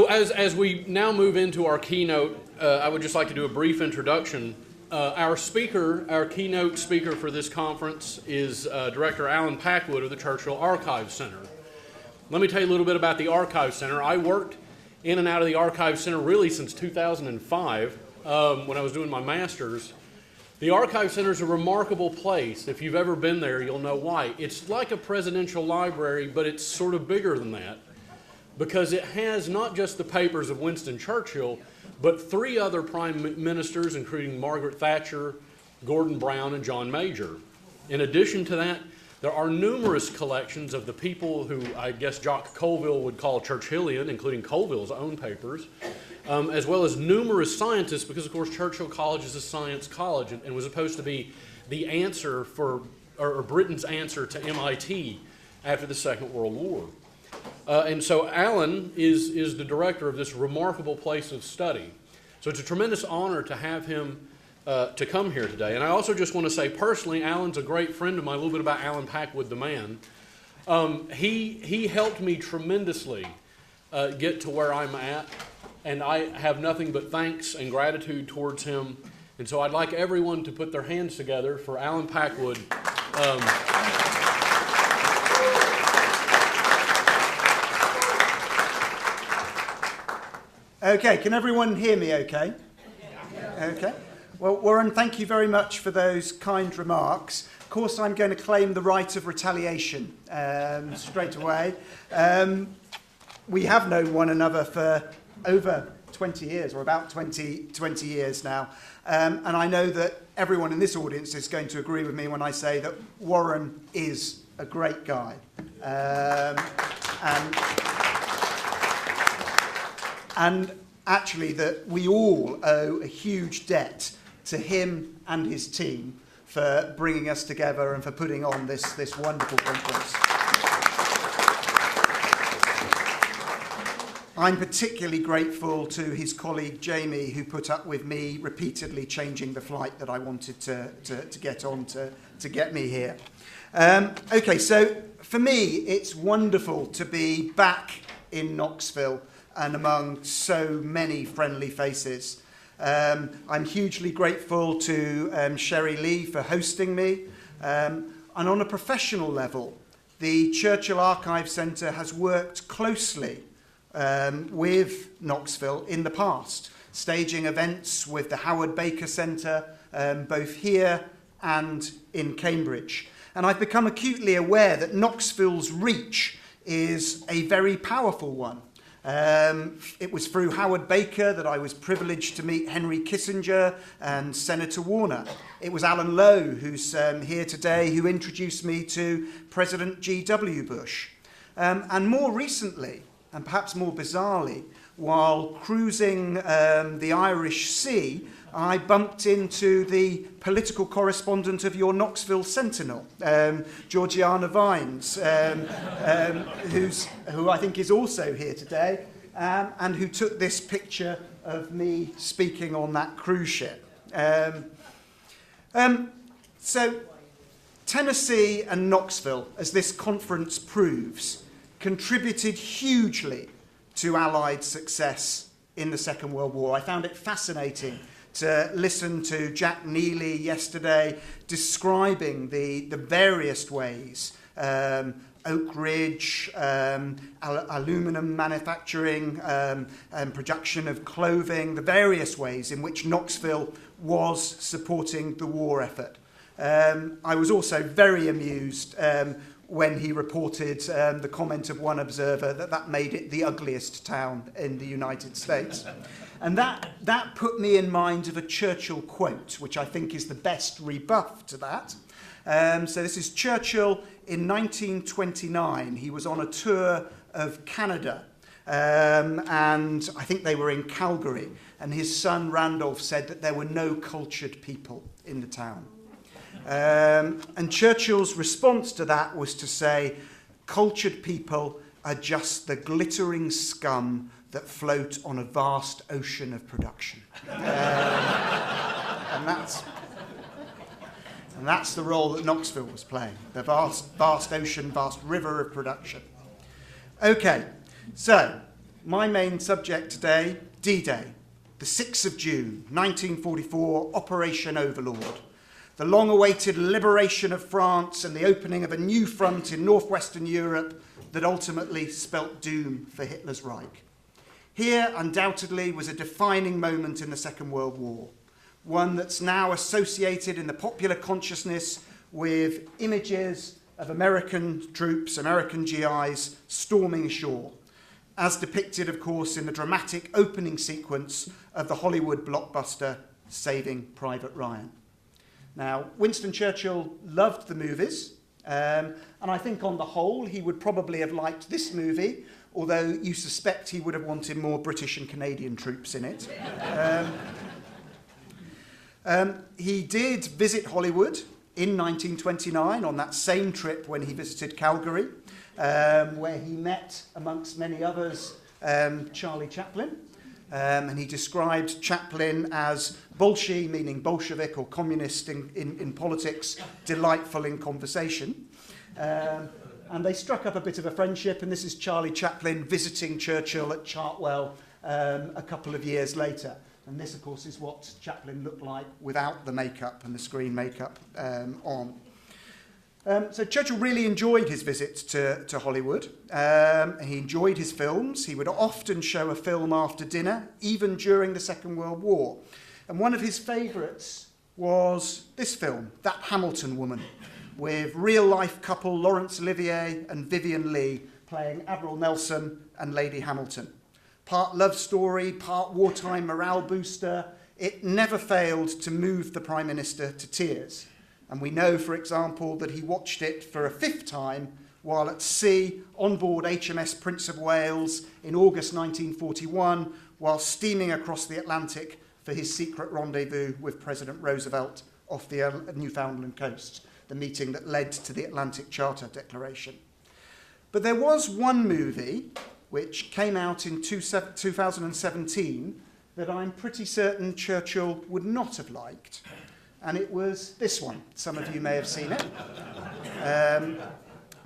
as we now move into our keynote, I would just like to do a brief introduction. Our keynote speaker for this conference is Director Alan Packwood of the Churchill Archive Center. Let me tell you a little bit about the Archive Center. I worked in and out of the Archive Center really since 2005 when I was doing my master's. The Archive Center is a remarkable place. If you've ever been there, you'll know why. It's like a presidential library, but it's sort of bigger than that because it has not just the papers of Winston Churchill, but three other prime ministers, including Margaret Thatcher, Gordon Brown, and John Major. In addition to that, there are numerous collections of the people who I guess Jock Colville would call Churchillian, including Colville's own papers, as well as numerous scientists, because of course Churchill College is a science college and was supposed to be the answer or Britain's answer to MIT after the Second World War. And so Alan is the director of this remarkable place of study. So it's a tremendous honor to have him to come here today. And I also just want to say personally, Alan's a great friend of mine. A little bit about Alan Packwood, the man. He helped me tremendously get to where I'm at. And I have nothing but thanks and gratitude towards him. And so I'd like everyone to put their hands together for Alan Packwood. Okay, can everyone hear me okay? Okay. Well, Warren, thank you very much for those kind remarks. Of course, I'm going to claim the right of retaliation straight away. We have known one another for over 20 years, or about 20 years now. And I know that everyone in this audience is going to agree with me when I say that Warren is a great guy. And actually that we all owe a huge debt to him and his team for bringing us together and for putting on this wonderful conference. I'm particularly grateful to his colleague Jamie, who put up with me repeatedly changing the flight that I wanted to get on to get me here. Okay, so for me, it's wonderful to be back in Knoxville and among so many friendly faces. I'm hugely grateful to Sherry Lee for hosting me. And on a professional level, the Churchill Archive Centre has worked closely with Knoxville in the past, staging events with the Howard Baker Centre, both here and in Cambridge. And I've become acutely aware that Knoxville's reach is a very powerful one. It was through Howard Baker that I was privileged to meet Henry Kissinger and Senator Warner. It was Alan Lowe, who's here today, who introduced me to President G.W. Bush. And more recently, and perhaps more bizarrely, while cruising the Irish Sea, I bumped into the political correspondent of your Knoxville Sentinel, Georgiana Vines, who I think is also here today, and who took this picture of me speaking on that cruise ship. So Tennessee and Knoxville, as this conference proves, contributed hugely to Allied success in the Second World War. I found it fascinating to listen to Jack Neely yesterday describing the various ways Oak Ridge, aluminum manufacturing, and production of clothing, the various ways in which Knoxville was supporting the war effort. I was also very amused when he reported the comment of one observer that made it the ugliest town in the United States. And that put me in mind of a Churchill quote, which I think is the best rebuff to that. So this is Churchill in 1929. He was on a tour of Canada, and I think they were in Calgary, and his son Randolph said that there were no cultured people in the town. And Churchill's response to that was to say, cultured people are just the glittering scum that float on a vast ocean of production. And that's the role that Knoxville was playing, the vast ocean, vast river of production. Okay, so My main subject today, D-Day, the 6th of June, 1944, Operation Overlord. The long-awaited liberation of France and the opening of a new front in northwestern Europe that ultimately spelt doom for Hitler's Reich. Here, undoubtedly, was a defining moment in the Second World War, one that's now associated in the popular consciousness with images of American troops, American GIs, storming ashore, as depicted, of course, in the dramatic opening sequence of the Hollywood blockbuster Saving Private Ryan. Now, Winston Churchill loved the movies, and I think on the whole he would probably have liked this movie, although you suspect he would have wanted more British and Canadian troops in it. He did visit Hollywood in 1929 on that same trip when he visited Calgary, where he met, amongst many others, Charlie Chaplin. And he described Chaplin as Bolshi, meaning Bolshevik or communist in politics, delightful in conversation. And they struck up a bit of a friendship, and this is Charlie Chaplin visiting Churchill at Chartwell a couple of years later. And this, of course, is what Chaplin looked like without the makeup and the screen makeup on. So Churchill really enjoyed his visits to Hollywood. He enjoyed his films. He would often show a film after dinner, even during the Second World War. And one of his favourites was this film, That Hamilton Woman, with real-life couple Laurence Olivier and Vivien Leigh playing Admiral Nelson and Lady Hamilton. Part love story, part wartime morale booster. It never failed to move the Prime Minister to tears. And we know, for example, that he watched it for a 5th time while at sea on board HMS Prince of Wales in August 1941, while steaming across the Atlantic for his secret rendezvous with President Roosevelt off the Newfoundland coast, the meeting that led to the Atlantic Charter Declaration. But there was one movie which came out in 2017 that I'm pretty certain Churchill would not have liked. And it was this one. Some of you may have seen it.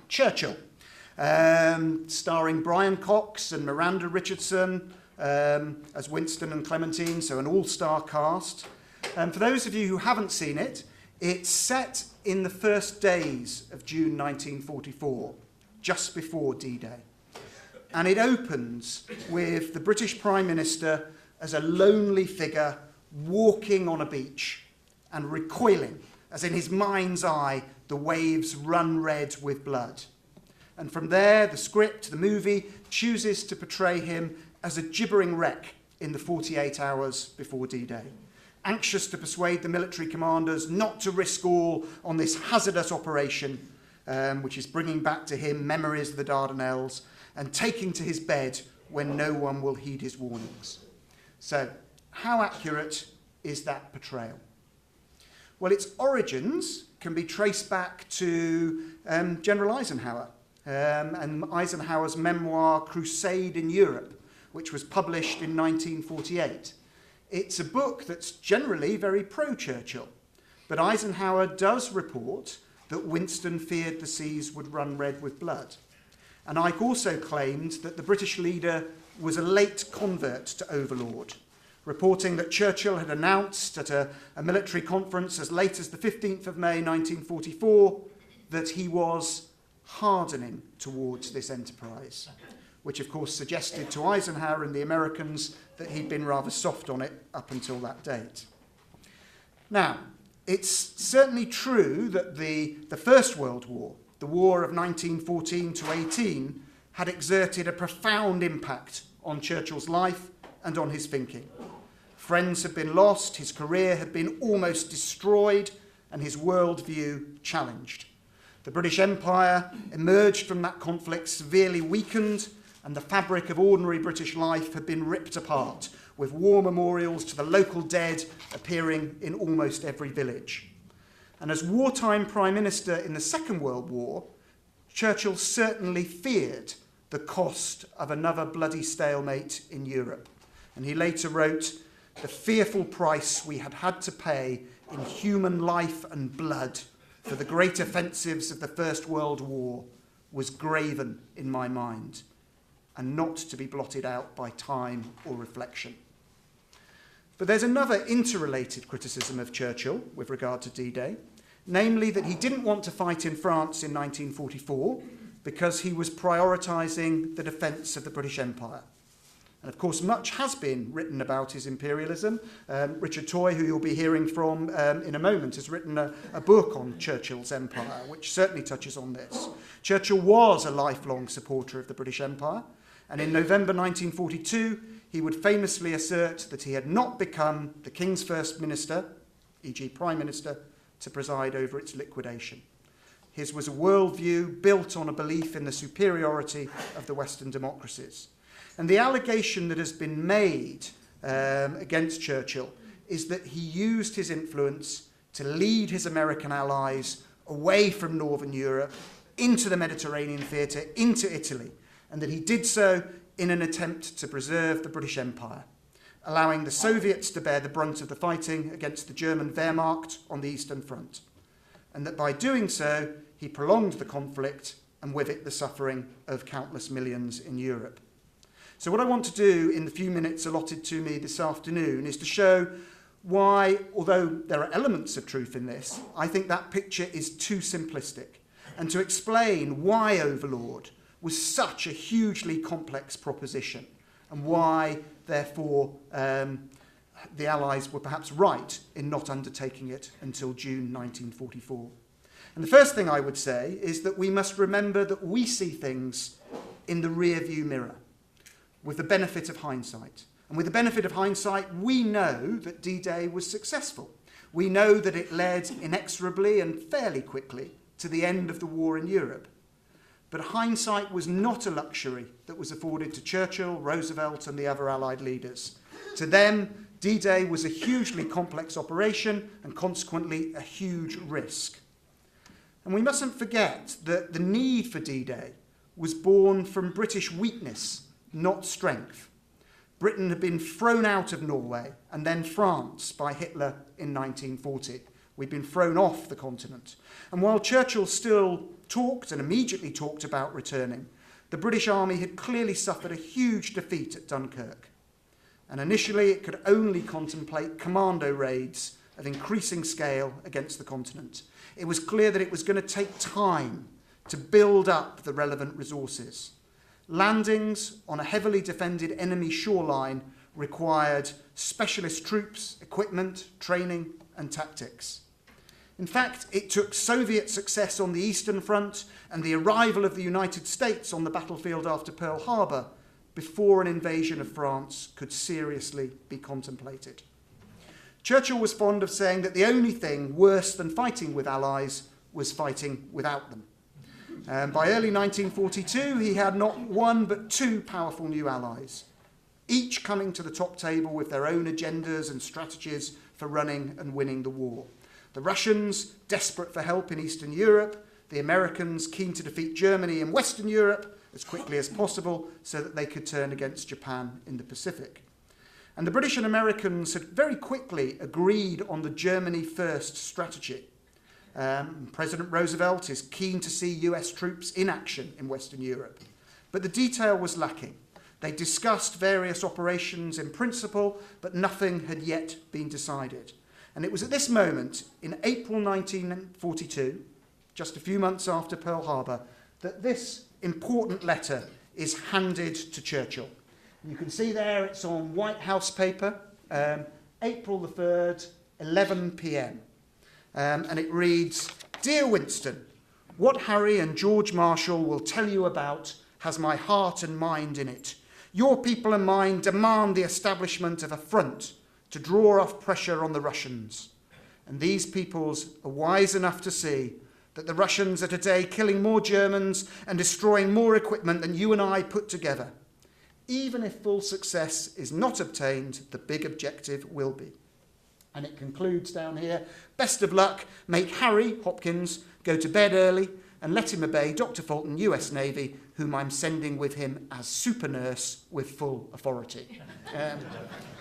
Churchill, starring Brian Cox and Miranda Richardson as Winston and Clementine, so an all-star cast. For those of you who haven't seen it, it's set in the first days of June 1944, just before D-Day. And it opens with the British Prime Minister as a lonely figure walking on a beach and recoiling, as in his mind's eye, the waves run red with blood. And from there, the script, the movie, chooses to portray him as a gibbering wreck in the 48 hours before D-Day, anxious to persuade the military commanders not to risk all on this hazardous operation, which is bringing back to him memories of the Dardanelles, and taking to his bed when no one will heed his warnings. So, how accurate is that portrayal? Well, its origins can be traced back to General Eisenhower and Eisenhower's memoir, Crusade in Europe, which was published in 1948. It's a book that's generally very pro-Churchill, but Eisenhower does report that Winston feared the seas would run red with blood. And Ike also claimed that the British leader was a late convert to Overlord, reporting that Churchill had announced at a military conference as late as the 15th of May 1944 that he was hardening towards this enterprise, which of course suggested to Eisenhower and the Americans that he'd been rather soft on it up until that date. Now, it's certainly true that the First World War, the war of 1914 to 18, had exerted a profound impact on Churchill's life and on his thinking. Friends had been lost, his career had been almost destroyed, and his worldview challenged. The British Empire emerged from that conflict severely weakened, and the fabric of ordinary British life had been ripped apart, with war memorials to the local dead appearing in almost every village. And as wartime Prime Minister in the Second World War, Churchill certainly feared the cost of another bloody stalemate in Europe. And he later wrote, "The fearful price we had had to pay in human life and blood for the great offensives of the First World War was graven in my mind. and not to be blotted out by time or reflection. But there's another interrelated criticism of Churchill with regard to D-Day, namely that he didn't want to fight in France in 1944 because he was prioritising the defence of the British Empire. And of course, much has been written about his imperialism. Richard Toye, who you'll be hearing from in a moment, has written a book on Churchill's empire, which certainly touches on this. Churchill was a lifelong supporter of the British Empire, and in November 1942, he would famously assert that he had not become the King's First Minister, e.g. Prime Minister, to preside over its liquidation. His was a worldview built on a belief in the superiority of the Western democracies. And the allegation that has been made against Churchill is that he used his influence to lead his American allies away from Northern Europe, into the Mediterranean theatre, into Italy, and that he did so in an attempt to preserve the British Empire, allowing the Soviets to bear the brunt of the fighting against the German Wehrmacht on the Eastern Front, and that by doing so, he prolonged the conflict and with it the suffering of countless millions in Europe. So what I want to do in the few minutes allotted to me this afternoon is to show why, although there are elements of truth in this, I think that picture is too simplistic, and to explain why Overlord was such a hugely complex proposition and why, therefore, the Allies were perhaps right in not undertaking it until June 1944. And the first thing I would say is that we must remember that we see things in the rear-view mirror, with the benefit of hindsight. And with the benefit of hindsight, we know that D-Day was successful. We know that it led inexorably and fairly quickly to the end of the war in Europe. But hindsight was not a luxury that was afforded to Churchill, Roosevelt, and the other Allied leaders. To them, D-Day was a hugely complex operation and consequently a huge risk. And we mustn't forget that the need for D-Day was born from British weakness, not strength. Britain had been thrown out of Norway and then France by Hitler in 1940. We'd been thrown off the continent. And while Churchill still talked and immediately talked about returning, the British Army had clearly suffered a huge defeat at Dunkirk. And initially it could only contemplate commando raids of increasing scale against the continent. It was clear that it was going to take time to build up the relevant resources. Landings on a heavily defended enemy shoreline required specialist troops, equipment, training, and tactics. In fact, it took Soviet success on the Eastern Front and the arrival of the United States on the battlefield after Pearl Harbor before an invasion of France could seriously be contemplated. Churchill was fond of saying that the only thing worse than fighting with allies was fighting without them. By early 1942, he had not one but two powerful new allies, each coming to the top table with their own agendas and strategies for running and winning the war. The Russians, desperate for help in Eastern Europe, the Americans keen to defeat Germany in Western Europe as quickly as possible so that they could turn against Japan in the Pacific. And the British and Americans had very quickly agreed on the Germany first strategy. President Roosevelt is keen to see US troops in action in Western Europe. But the detail was lacking. They discussed various operations in principle, but nothing had yet been decided. And it was at this moment, in April 1942, just a few months after Pearl Harbor, that this important letter is handed to Churchill. You can see there it's on White House paper, April the 3rd, 11 p.m. And it reads, "Dear Winston, what Harry and George Marshall will tell you about has my heart and mind in it. Your people and mine demand the establishment of a front to draw off pressure on the Russians. And these peoples are wise enough to see that the Russians are today killing more Germans and destroying more equipment than you and I put together. Even if full success is not obtained, the big objective will be." And it concludes down here, "Best of luck, make Harry Hopkins go to bed early and let him obey Dr. Fulton, US Navy, whom I'm sending with him as super nurse with full authority."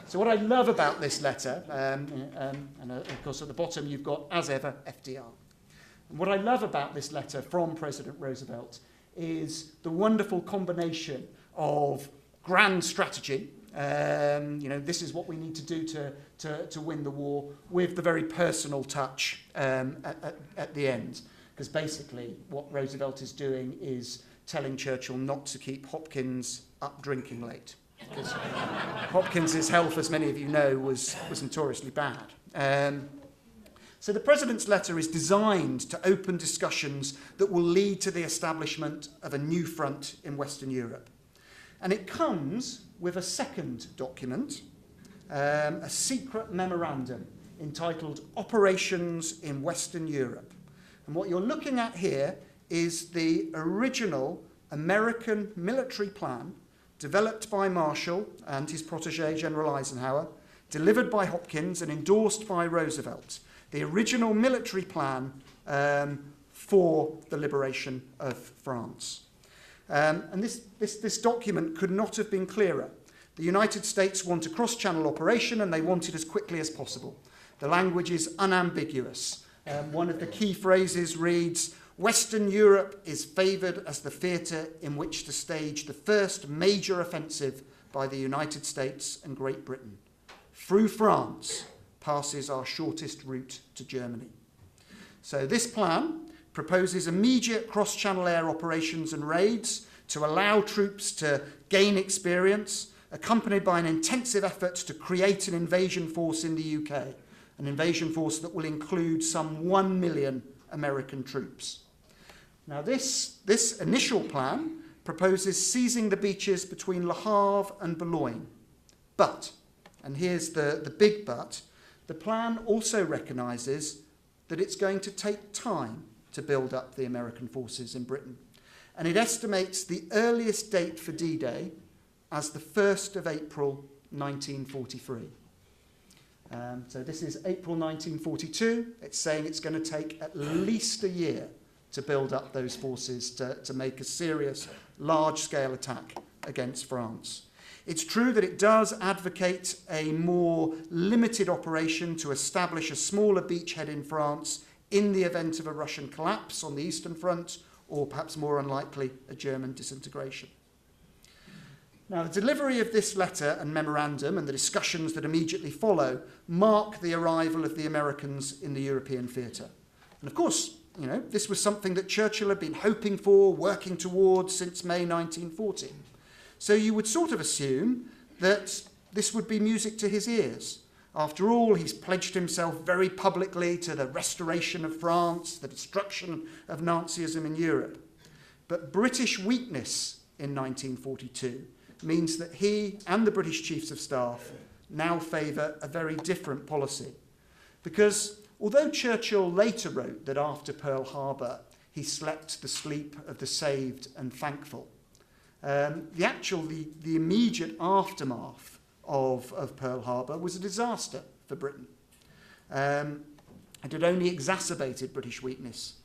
So what I love about this letter, and of course at the bottom you've got, as ever, FDR. And what I love about this letter from President Roosevelt is the wonderful combination of grand strategy. This is what we need to do to win the war, with the very personal touch at the end. Because basically what Roosevelt is doing is telling Churchill not to keep Hopkins up drinking late. Because Hopkins's health, as many of you know, was notoriously bad. So the President's letter is designed to open discussions that will lead to the establishment of a new front in Western Europe. And it comes with a second document, a secret memorandum entitled Operations in Western Europe. And what you're looking at here is the original American military plan developed by Marshall and his protege General Eisenhower, delivered by Hopkins and endorsed by Roosevelt. The original military plan for the liberation of France. And this document could not have been clearer. The United States want a cross-channel operation, and they want it as quickly as possible. The language is unambiguous. One of the key phrases reads, "Western Europe is favoured as the theatre in which to stage the first major offensive by the United States and Great Britain. Through France passes our shortest route to Germany." So this plan proposes immediate cross-channel air operations and raids to allow troops to gain experience, accompanied by an intensive effort to create an invasion force in the UK, an invasion force that will include some 1 million American troops. Now this initial plan proposes seizing the beaches between Le Havre and Boulogne. But, and here's the big but, the plan also recognises that it's going to take time to build up the American forces in Britain. And it estimates the earliest date for D-Day as the 1st of April 1943. So this is April 1942. It's saying it's going to take at least a year to build up those forces to make a serious, large-scale attack against France. It's true that it does advocate a more limited operation to establish a smaller beachhead in France in the event of a Russian collapse on the Eastern Front, or perhaps more unlikely, a German disintegration. Now, the delivery of this letter and memorandum and the discussions that immediately follow mark the arrival of the Americans in the European theatre. And of course, this was something that Churchill had been hoping for, working towards since May 1940. So you would sort of assume that this would be music to his ears. After all, he's pledged himself very publicly to the restoration of France, the destruction of Nazism in Europe. But British weakness in 1942 means that he and the British Chiefs of Staff now favour a very different policy. Because although Churchill later wrote that after Pearl Harbor he slept the sleep of the saved and thankful, the immediate aftermath of Pearl Harbor was a disaster for Britain. It had only exacerbated British weakness.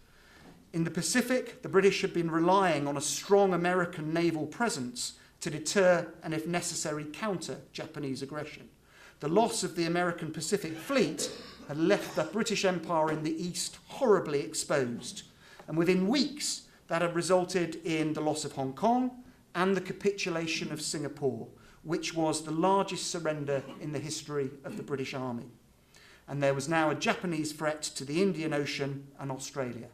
In the Pacific, the British had been relying on a strong American naval presence to deter and, if necessary, counter Japanese aggression. The loss of the American Pacific Fleet had left the British Empire in the East horribly exposed. And within weeks, that had resulted in the loss of Hong Kong and the capitulation of Singapore, which was the largest surrender in the history of the British Army. And there was now a Japanese threat to the Indian Ocean and Australia.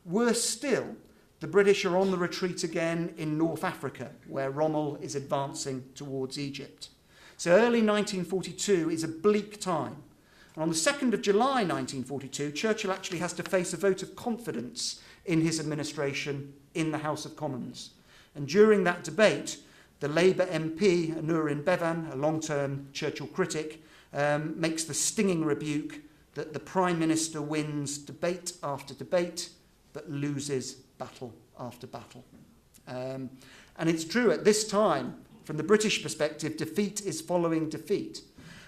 Worse still, the British are on the retreat again in North Africa, where Rommel is advancing towards Egypt. So early 1942 is a bleak time. And on the 2nd of July 1942, Churchill actually has to face a vote of confidence in his administration in the House of Commons. And during that debate, the Labour MP, Aneurin Bevan, a long-term Churchill critic, makes the stinging rebuke that the Prime Minister wins debate after debate, but loses battle after battle. And it's true, at this time, from the British perspective, defeat is following defeat.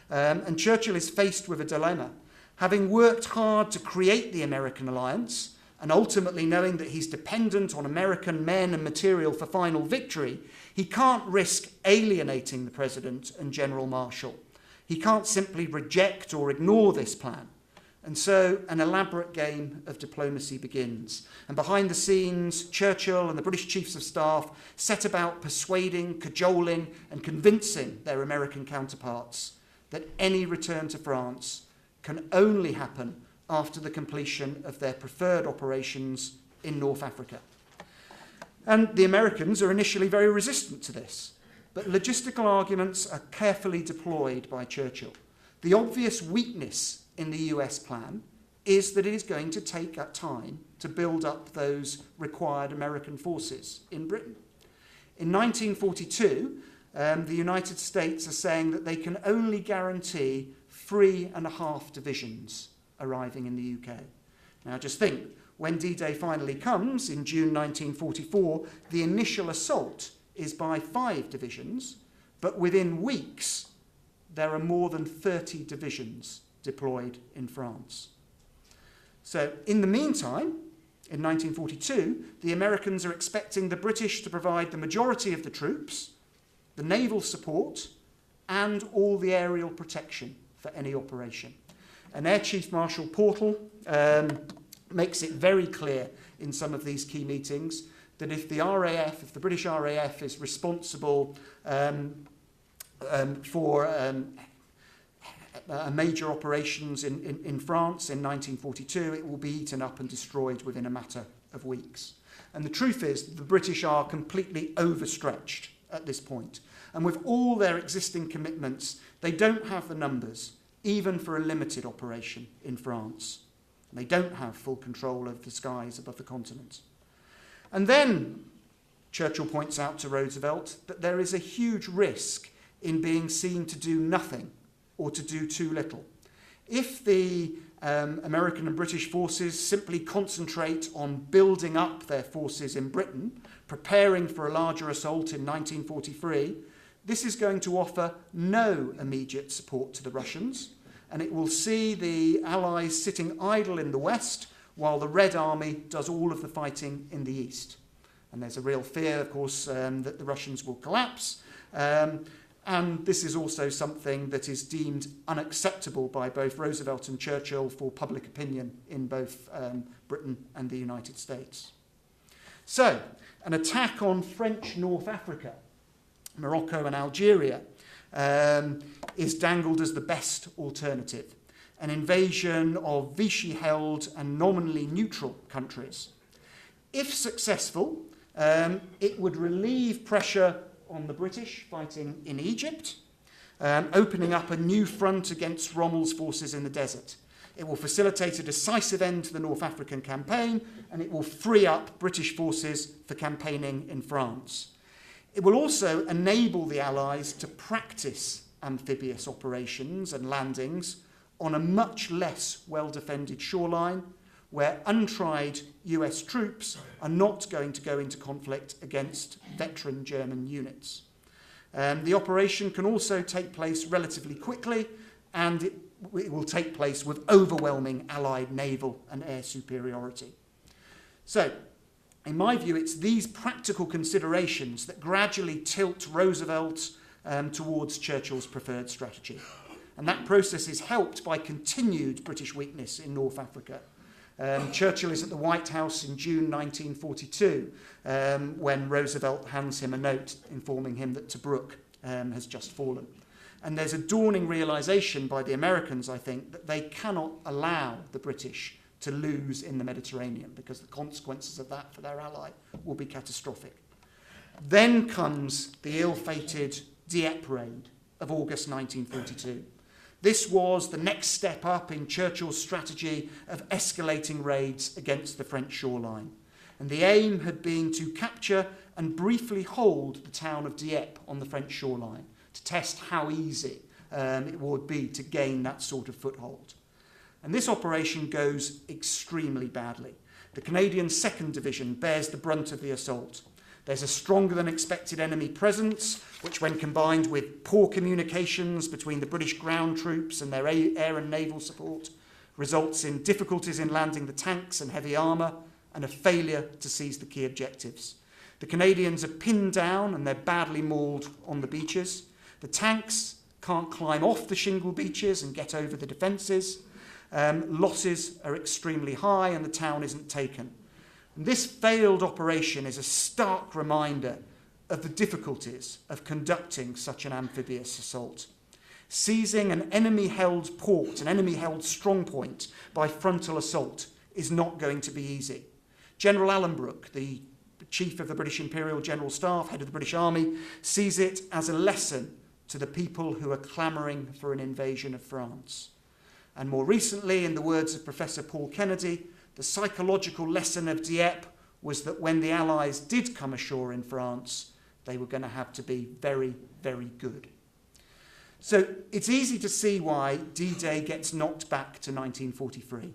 And Churchill is faced with a dilemma. Having worked hard to create the American alliance, and ultimately knowing that he's dependent on American men and material for final victory, he can't risk alienating the President and General Marshall. He can't simply reject or ignore this plan. And so an elaborate game of diplomacy begins. And behind the scenes, Churchill and the British chiefs of staff set about persuading, cajoling, and convincing their American counterparts that any return to France can only happen after the completion of their preferred operations in North Africa. And the Americans are initially very resistant to this, but logistical arguments are carefully deployed by Churchill. The obvious weakness in the US plan is that it is going to take time to build up those required American forces in Britain. In 1942, the United States are saying that they can only guarantee 3.5 divisions arriving in the UK. Now just think, when D-Day finally comes in June 1944, the initial assault is by 5 divisions, but within weeks there are more than 30 divisions deployed in France. So in the meantime, in 1942, the Americans are expecting the British to provide the majority of the troops, the naval support, and all the aerial protection for any operation. And Air Chief Marshal Portal makes it very clear in some of these key meetings that if the British RAF is responsible for major operations in France in 1942, it will be eaten up and destroyed within a matter of weeks. And the truth is, the British are completely overstretched at this point. And with all their existing commitments, they don't have the numbers, even for a limited operation in France. They don't have full control of the skies above the continent. And then Churchill points out to Roosevelt that there is a huge risk in being seen to do nothing or to do too little. If the American and British forces simply concentrate on building up their forces in Britain, preparing for a larger assault in 1943, this is going to offer no immediate support to the Russians, and it will see the Allies sitting idle in the west while the Red Army does all of the fighting in the east. And there's a real fear, of course, that the Russians will collapse. And this is also something that is deemed unacceptable by both Roosevelt and Churchill for public opinion in both Britain and the United States. So, an attack on French North Africa, Morocco and Algeria, is dangled as the best alternative. An invasion of Vichy-held and nominally neutral countries. If successful, it would relieve pressure on the British fighting in Egypt, opening up a new front against Rommel's forces in the desert. It will facilitate a decisive end to the North African campaign, and it will free up British forces for campaigning in France. It will also enable the Allies to practice amphibious operations and landings on a much less well-defended shoreline, where untried US troops are not going to go into conflict against veteran German units. The operation can also take place relatively quickly, and it will take place with overwhelming Allied naval and air superiority. So, in my view, it's these practical considerations that gradually tilt Roosevelt towards Churchill's preferred strategy. And that process is helped by continued British weakness in North Africa. Churchill is at the White House in June 1942 when Roosevelt hands him a note informing him that Tobruk has just fallen. And there's a dawning realization by the Americans, I think, that they cannot allow the British to lose in the Mediterranean because the consequences of that for their ally will be catastrophic. Then comes the ill-fated Dieppe raid of August 1942. This was the next step up in Churchill's strategy of escalating raids against the French shoreline. And the aim had been to capture and briefly hold the town of Dieppe on the French shoreline to test how easy it would be to gain that sort of foothold. And this operation goes extremely badly. The Canadian 2nd Division bears the brunt of the assault. There's a stronger than expected enemy presence, which when combined with poor communications between the British ground troops and their air and naval support, results in difficulties in landing the tanks and heavy armour and a failure to seize the key objectives. The Canadians are pinned down and they're badly mauled on the beaches. The tanks can't climb off the shingle beaches and get over the defences. Losses are extremely high and the town isn't taken. And this failed operation is a stark reminder of the difficulties of conducting such an amphibious assault. Seizing an enemy-held port, an enemy-held strongpoint by frontal assault is not going to be easy. General Alanbrooke, the chief of the British Imperial General Staff, head of the British Army, sees it as a lesson to the people who are clamouring for an invasion of France. And more recently, in the words of Professor Paul Kennedy, the psychological lesson of Dieppe was that when the Allies did come ashore in France, they were going to have to be very, very good. So it's easy to see why D-Day gets knocked back to 1943.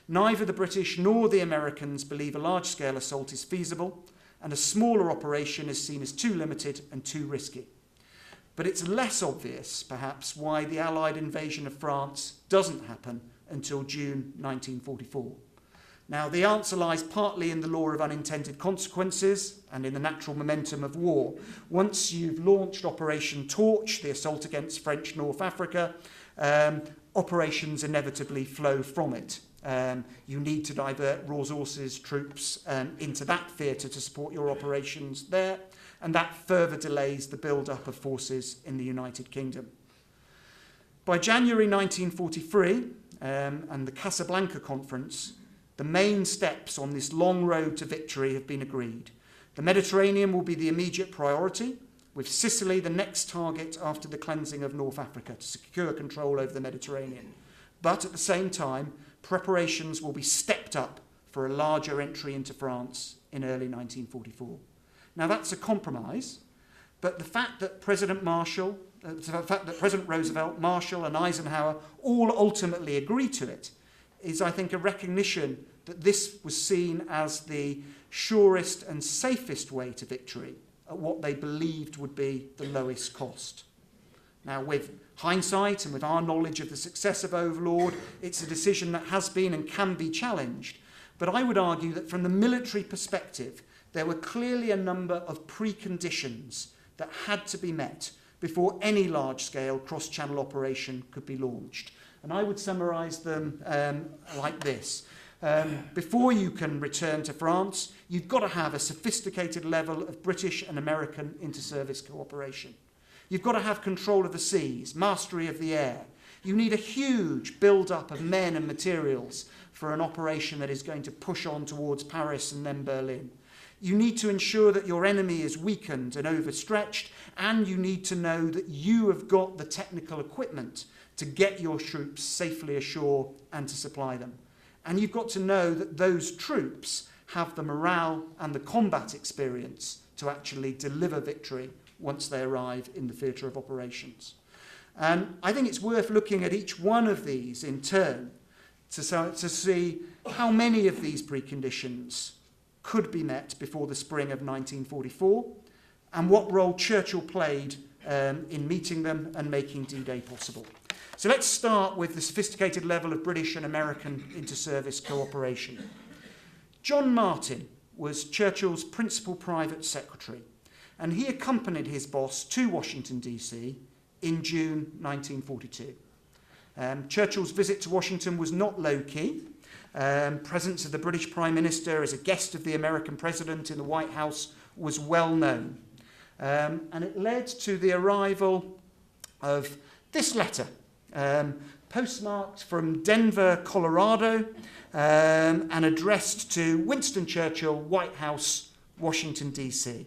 Neither the British nor the Americans believe a large-scale assault is feasible, and a smaller operation is seen as too limited and too risky. But it's less obvious, perhaps, why the Allied invasion of France doesn't happen until June 1944. Now, the answer lies partly in the law of unintended consequences and in the natural momentum of war. Once you've launched Operation Torch, the assault against French North Africa, operations inevitably flow from it. You need to divert resources, troops into that theatre to support your operations there, and that further delays the build-up of forces in the United Kingdom. By January 1943 and the Casablanca Conference, the main steps on this long road to victory have been agreed. The Mediterranean will be the immediate priority, with Sicily the next target after the cleansing of North Africa to secure control over the Mediterranean. But at the same time, preparations will be stepped up for a larger entry into France in early 1944. Now that's a compromise, but the fact that President Roosevelt, Marshall and Eisenhower all ultimately agreed to it is, I think, a recognition that this was seen as the surest and safest way to victory at what they believed would be the lowest cost. Now, with hindsight and with our knowledge of the success of Overlord, it's a decision that has been and can be challenged. But I would argue that from the military perspective, there were clearly a number of preconditions that had to be met before any large-scale cross-channel operation could be launched. And I would summarise them like this. Before you can return to France, you've got to have a sophisticated level of British and American inter-service cooperation. You've got to have control of the seas, mastery of the air. You need a huge build-up of men and materials for an operation that is going to push on towards Paris and then Berlin. You need to ensure that your enemy is weakened and overstretched, and you need to know that you have got the technical equipment to get your troops safely ashore and to supply them. And you've got to know that those troops have the morale and the combat experience to actually deliver victory once they arrive in the theatre of operations. And I think it's worth looking at each one of these in turn to see how many of these preconditions could be met before the spring of 1944 and what role Churchill played in meeting them and making D-Day possible. So let's start with the sophisticated level of British and American inter-service cooperation. John Martin was Churchill's principal private secretary, and he accompanied his boss to Washington, D.C. in June 1942. Churchill's visit to Washington was not low-key. Presence of the British Prime Minister as a guest of the American President in the White House was well known. And it led to the arrival of this letter, postmarked from Denver, Colorado, and addressed to Winston Churchill, White House, Washington, D.C.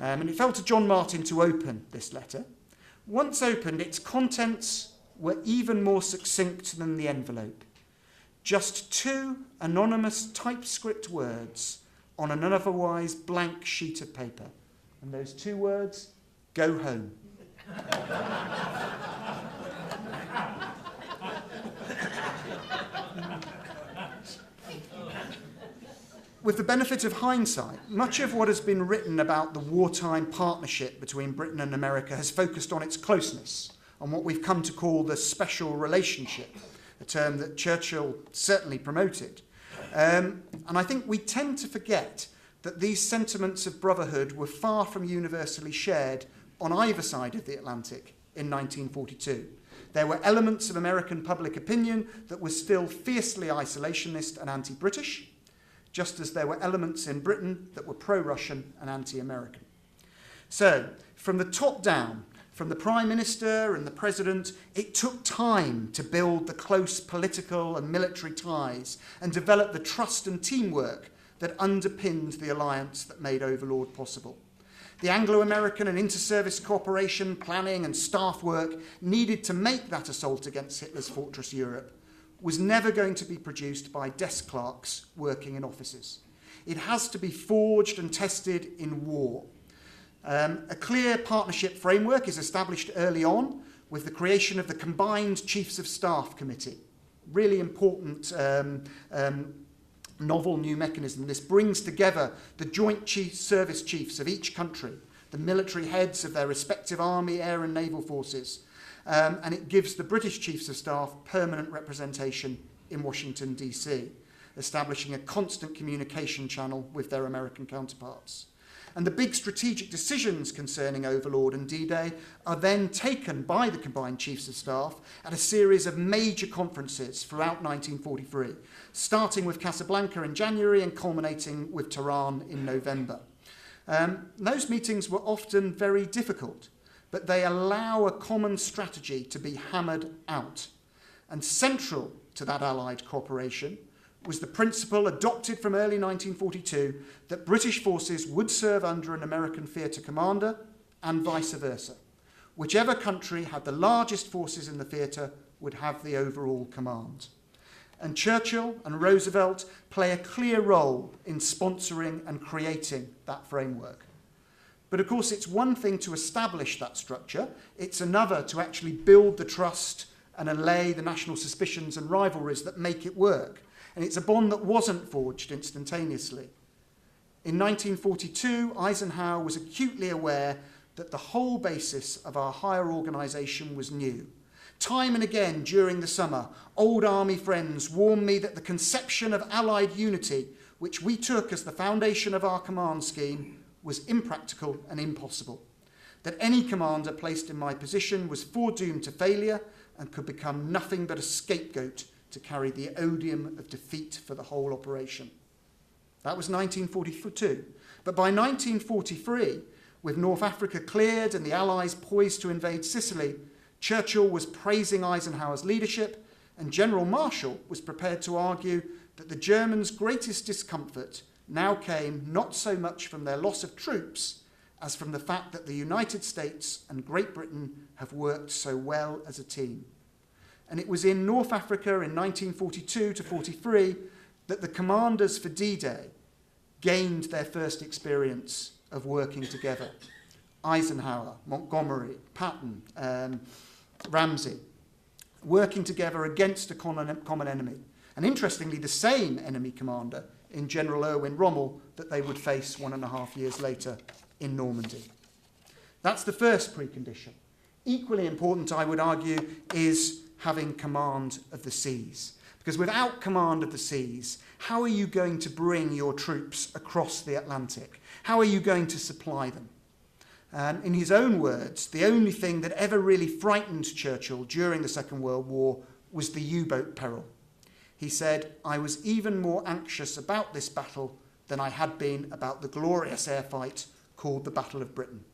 And it fell to John Martin to open this letter. Once opened, its contents were even more succinct than the envelope. Just 2 anonymous typescript words on an otherwise blank sheet of paper. And those 2 words, go home. With the benefit of hindsight, much of what has been written about the wartime partnership between Britain and America has focused on its closeness, on what we've come to call the special relationship, a term that Churchill certainly promoted. And I think we tend to forget that these sentiments of brotherhood were far from universally shared on either side of the Atlantic in 1942. There were elements of American public opinion that were still fiercely isolationist and anti-British, just as there were elements in Britain that were pro-Russian and anti-American. So, from the top down, from the Prime Minister and the President, it took time to build the close political and military ties and develop the trust and teamwork that underpinned the alliance that made Overlord possible. The Anglo-American and inter-service cooperation, planning and staff work needed to make that assault against Hitler's fortress Europe was never going to be produced by desk clerks working in offices. It has to be forged and tested in war. A clear partnership framework is established early on with the creation of the Combined Chiefs of Staff Committee. Really important novel new mechanism. This brings together the joint service chiefs of each country, the military heads of their respective army, air and naval forces, and it gives the British Chiefs of Staff permanent representation in Washington, D.C., establishing a constant communication channel with their American counterparts. And the big strategic decisions concerning Overlord and D-Day are then taken by the Combined Chiefs of Staff at a series of major conferences throughout 1943, starting with Casablanca in January and culminating with Tehran in November. Those meetings were often very difficult, but they allow a common strategy to be hammered out. And central to that Allied cooperation was the principle adopted from early 1942 that British forces would serve under an American theatre commander and vice versa. Whichever country had the largest forces in the theatre would have the overall command. And Churchill and Roosevelt play a clear role in sponsoring and creating that framework. But of course, it's one thing to establish that structure. It's another to actually build the trust and allay the national suspicions and rivalries that make it work. And it's a bond that wasn't forged instantaneously. In 1942, Eisenhower was acutely aware that the whole basis of our higher organisation was new. Time and again during the summer, old army friends warned me that the conception of Allied unity, which we took as the foundation of our command scheme, was impractical and impossible. That any commander placed in my position was foredoomed to failure and could become nothing but a scapegoat to carry the odium of defeat for the whole operation. That was 1942. But by 1943, with North Africa cleared and the Allies poised to invade Sicily, Churchill was praising Eisenhower's leadership, and General Marshall was prepared to argue that the Germans' greatest discomfort now came not so much from their loss of troops as from the fact that the United States and Great Britain have worked so well as a team. And it was in North Africa in 1942 to 43 that the commanders for D-Day gained their first experience of working together. Eisenhower, Montgomery, Patton, Ramsey, working together against a common enemy. And interestingly, the same enemy commander in General Erwin Rommel that they would face 1.5 years later in Normandy. That's the first precondition. Equally important, I would argue, is having command of the seas. Because without command of the seas, how are you going to bring your troops across the Atlantic? How are you going to supply them? In his own words, the only thing that ever really frightened Churchill during the Second World War was the U-boat peril. He said, "I was even more anxious about this battle than I had been about the glorious air fight called the Battle of Britain."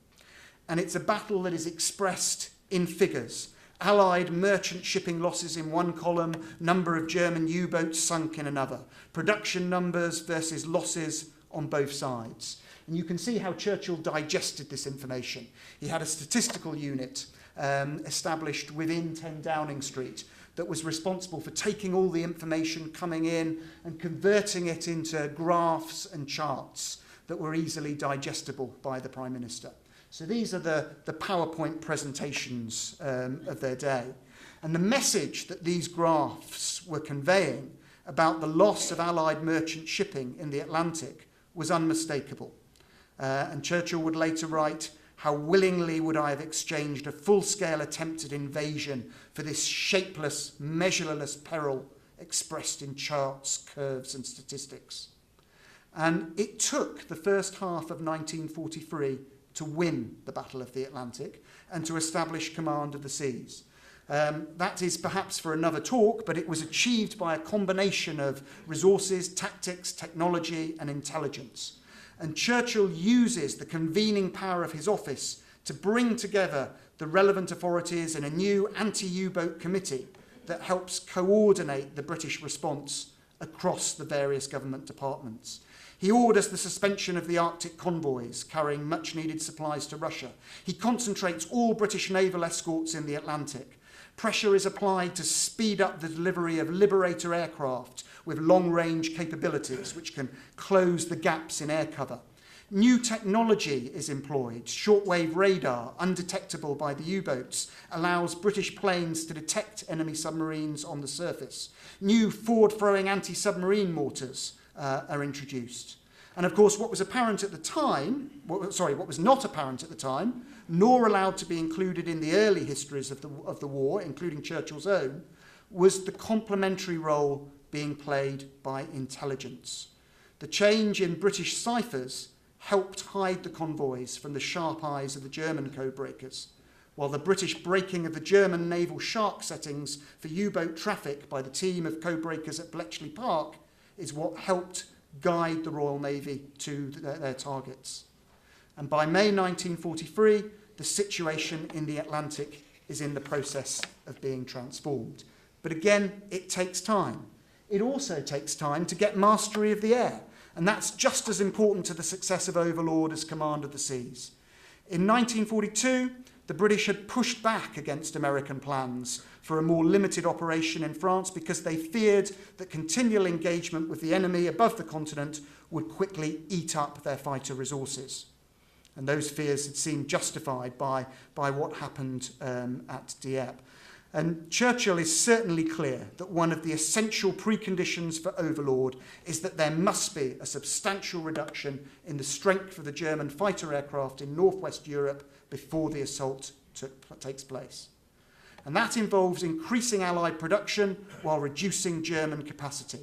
And it's a battle that is expressed in figures. Allied merchant shipping losses in one column, number of German U-boats sunk in another, production numbers versus losses on both sides. And you can see how Churchill digested this information. He had a statistical unit established within 10 Downing Street that was responsible for taking all the information coming in and converting it into graphs and charts that were easily digestible by the Prime Minister. So these are the PowerPoint presentations of their day. And the message that these graphs were conveying about the loss of Allied merchant shipping in the Atlantic was unmistakable. And Churchill would later write, "How willingly would I have exchanged a full-scale attempted invasion for this shapeless, measureless peril expressed in charts, curves, and statistics." And it took the first half of 1943 to win the Battle of the Atlantic and to establish command of the seas. That is perhaps for another talk, but it was achieved by a combination of resources, tactics, technology, and intelligence. And Churchill uses the convening power of his office to bring together the relevant authorities in a new anti-U-boat committee that helps coordinate the British response across the various government departments. He orders the suspension of the Arctic convoys carrying much-needed supplies to Russia. He concentrates all British naval escorts in the Atlantic. Pressure is applied to speed up the delivery of Liberator aircraft with long-range capabilities which can close the gaps in air cover. New technology is employed. Shortwave radar, undetectable by the U-boats, allows British planes to detect enemy submarines on the surface. New forward-throwing anti-submarine mortars are introduced. And of course, what was not apparent at the time, nor allowed to be included in the early histories of the war, including Churchill's own, was the complementary role being played by intelligence. The change in British ciphers helped hide the convoys from the sharp eyes of the German codebreakers, while the British breaking of the German naval shark settings for U-boat traffic by the team of codebreakers at Bletchley Park is what helped guide the Royal Navy to their targets. And by May 1943, the situation in the Atlantic is in the process of being transformed. But again, it takes time. It also takes time to get mastery of the air, and that's just as important to the success of Overlord as command of the seas. In 1942, the British had pushed back against American plans for a more limited operation in France because they feared that continual engagement with the enemy above the continent would quickly eat up their fighter resources. And those fears had seemed justified by what happened at Dieppe. And Churchill is certainly clear that one of the essential preconditions for Overlord is that there must be a substantial reduction in the strength of the German fighter aircraft in northwest Europe before the assault takes place. And that involves increasing Allied production while reducing German capacity.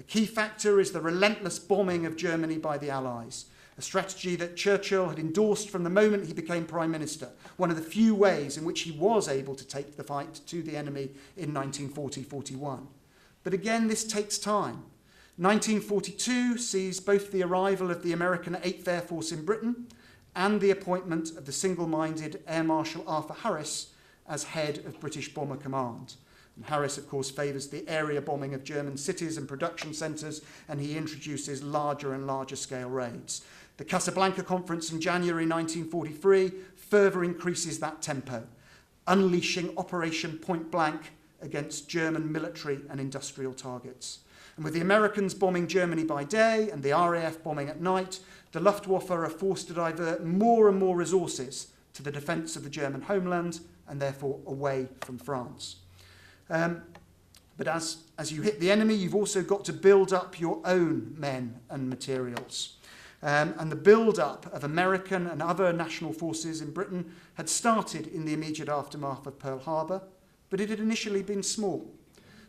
A key factor is the relentless bombing of Germany by the Allies, a strategy that Churchill had endorsed from the moment he became Prime Minister, one of the few ways in which he was able to take the fight to the enemy in 1940-41. But again, this takes time. 1942 sees both the arrival of the American 8th Air Force in Britain and the appointment of the single-minded Air Marshal Arthur Harris as head of British Bomber Command. And Harris, of course, favours the area bombing of German cities and production centres, and he introduces larger and larger scale raids. The Casablanca Conference in January 1943 further increases that tempo, unleashing Operation Point Blank against German military and industrial targets. And with the Americans bombing Germany by day and the RAF bombing at night, the Luftwaffe are forced to divert more and more resources to the defence of the German homeland and therefore away from France. But as you hit the enemy, you've also got to build up your own men and materials. And the build-up of American and other national forces in Britain had started in the immediate aftermath of Pearl Harbor, but it had initially been small.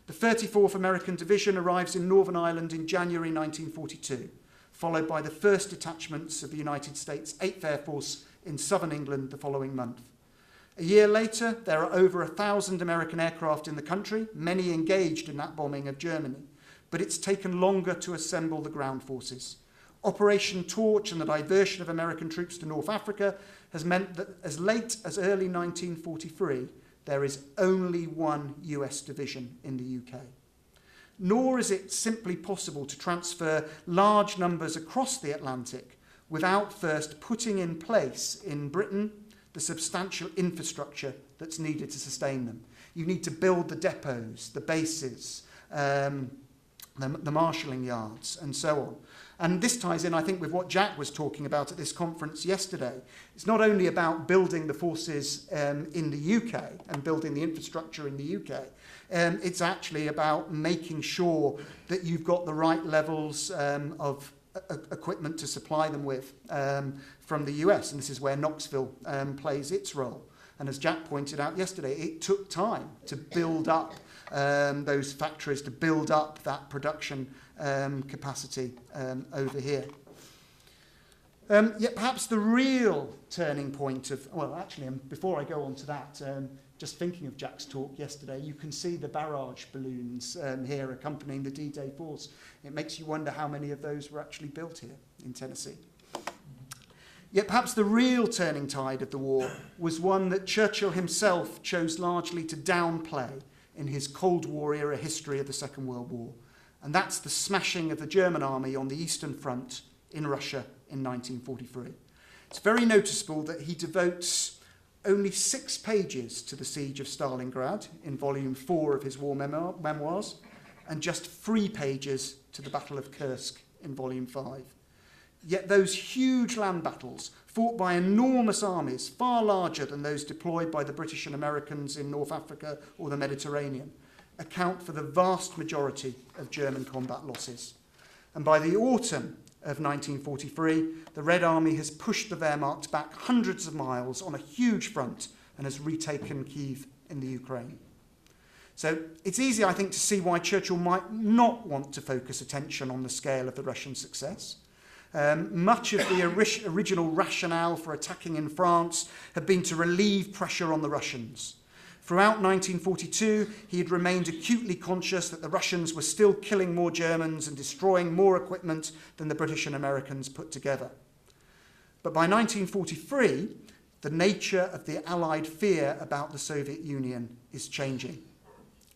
The 34th American Division arrives in Northern Ireland in January 1942, followed by the first detachments of the United States 8th Air Force in southern England the following month. A year later, there are over 1,000 American aircraft in the country, many engaged in that bombing of Germany, but it's taken longer to assemble the ground forces. Operation Torch and the diversion of American troops to North Africa has meant that as late as early 1943, there is only one US division in the UK. Nor is it simply possible to transfer large numbers across the Atlantic without first putting in place in Britain the substantial infrastructure that's needed to sustain them. You need to build the depots, the bases, the marshalling yards, and so on. And this ties in, I think, with what Jack was talking about at this conference yesterday. It's not only about building the forces in the UK and building the infrastructure in the UK. It's actually about making sure that you've got the right levels of equipment to supply them with from the US. And this is where Knoxville plays its role. And as Jack pointed out yesterday, it took time to build up those factories, to build up that production capacity over here. Yet perhaps the real turning point of, well, actually, before I go on to that, just thinking of Jack's talk yesterday, you can see the barrage balloons here accompanying the D-Day force. It makes you wonder how many of those were actually built here in Tennessee. Yet perhaps the real turning tide of the war was one that Churchill himself chose largely to downplay in his Cold War era history of the Second World War. And that's the smashing of the German army on the Eastern Front in Russia in 1943. It's very noticeable that he devotes only 6 pages to the siege of Stalingrad in volume 4 of his war memoirs, and just 3 pages to the Battle of Kursk in volume 5. Yet those huge land battles, fought by enormous armies, far larger than those deployed by the British and Americans in North Africa or the Mediterranean, account for the vast majority of German combat losses. And by the autumn of 1943, the Red Army has pushed the Wehrmacht back hundreds of miles on a huge front and has retaken Kyiv in the Ukraine. So it's easy, I think, to see why Churchill might not want to focus attention on the scale of the Russian success. Much of the original rationale for attacking in France had been to relieve pressure on the Russians. Throughout 1942, he had remained acutely conscious that the Russians were still killing more Germans and destroying more equipment than the British and Americans put together. But by 1943, the nature of the Allied fear about the Soviet Union is changing.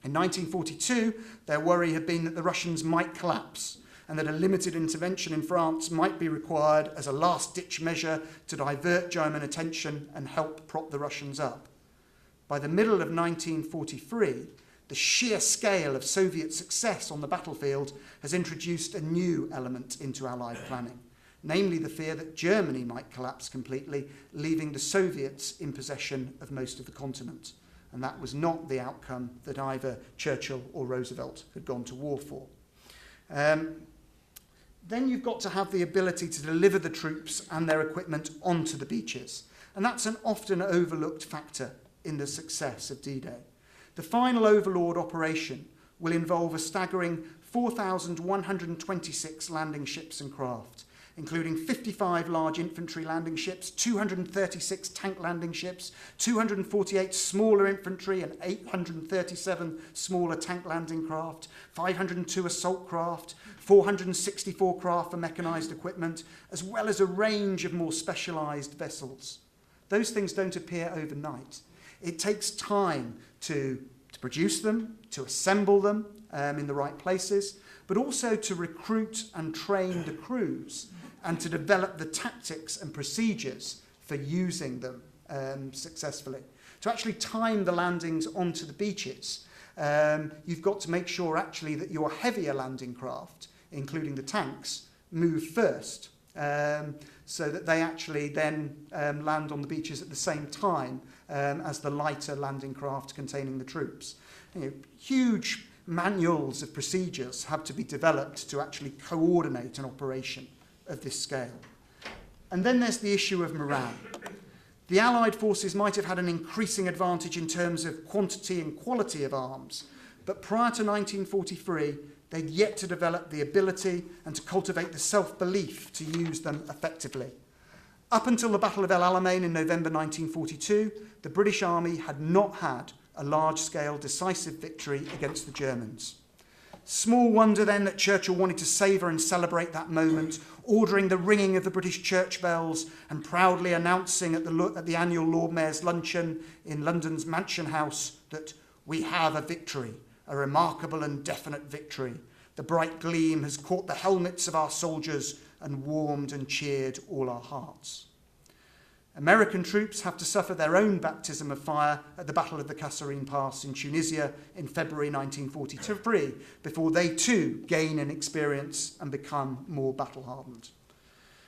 In 1942, their worry had been that the Russians might collapse, and that a limited intervention in France might be required as a last-ditch measure to divert German attention and help prop the Russians up. By the middle of 1943, the sheer scale of Soviet success on the battlefield has introduced a new element into Allied planning, namely the fear that Germany might collapse completely, leaving the Soviets in possession of most of the continent. And that was not the outcome that either Churchill or Roosevelt had gone to war for. Then you've got to have the ability to deliver the troops and their equipment onto the beaches. And that's an often overlooked factor in the success of D-Day. The final Overlord operation will involve a staggering 4,126 landing ships and craft, including 55 large infantry landing ships, 236 tank landing ships, 248 smaller infantry and 837 smaller tank landing craft, 502 assault craft, 464 craft for mechanised equipment, as well as a range of more specialised vessels. Those things don't appear overnight. It takes time to produce them, to assemble them in the right places, but also to recruit and train the crews and to develop the tactics and procedures for using them successfully. To actually time the landings onto the beaches, you've got to make sure actually that your heavier landing craft, including the tanks, move first, so that they actually then land on the beaches at the same time as the lighter landing craft containing the troops. Huge manuals of procedures have to be developed to actually coordinate an operation of this scale. And then there's the issue of morale. The Allied forces might have had an increasing advantage in terms of quantity and quality of arms, but prior to 1943, they'd yet to develop the ability and to cultivate the self-belief to use them effectively. Up until the Battle of El Alamein in November 1942, the British Army had not had a large-scale decisive victory against the Germans. Small wonder then that Churchill wanted to savour and celebrate that moment, ordering the ringing of the British church bells and proudly announcing at the annual Lord Mayor's luncheon in London's Mansion House that we have a victory, a remarkable and definite victory. The bright gleam has caught the helmets of our soldiers and warmed and cheered all our hearts. American troops have to suffer their own baptism of fire at the Battle of the Kasserine Pass in Tunisia in February 1943, before they too gain an experience and become more battle-hardened.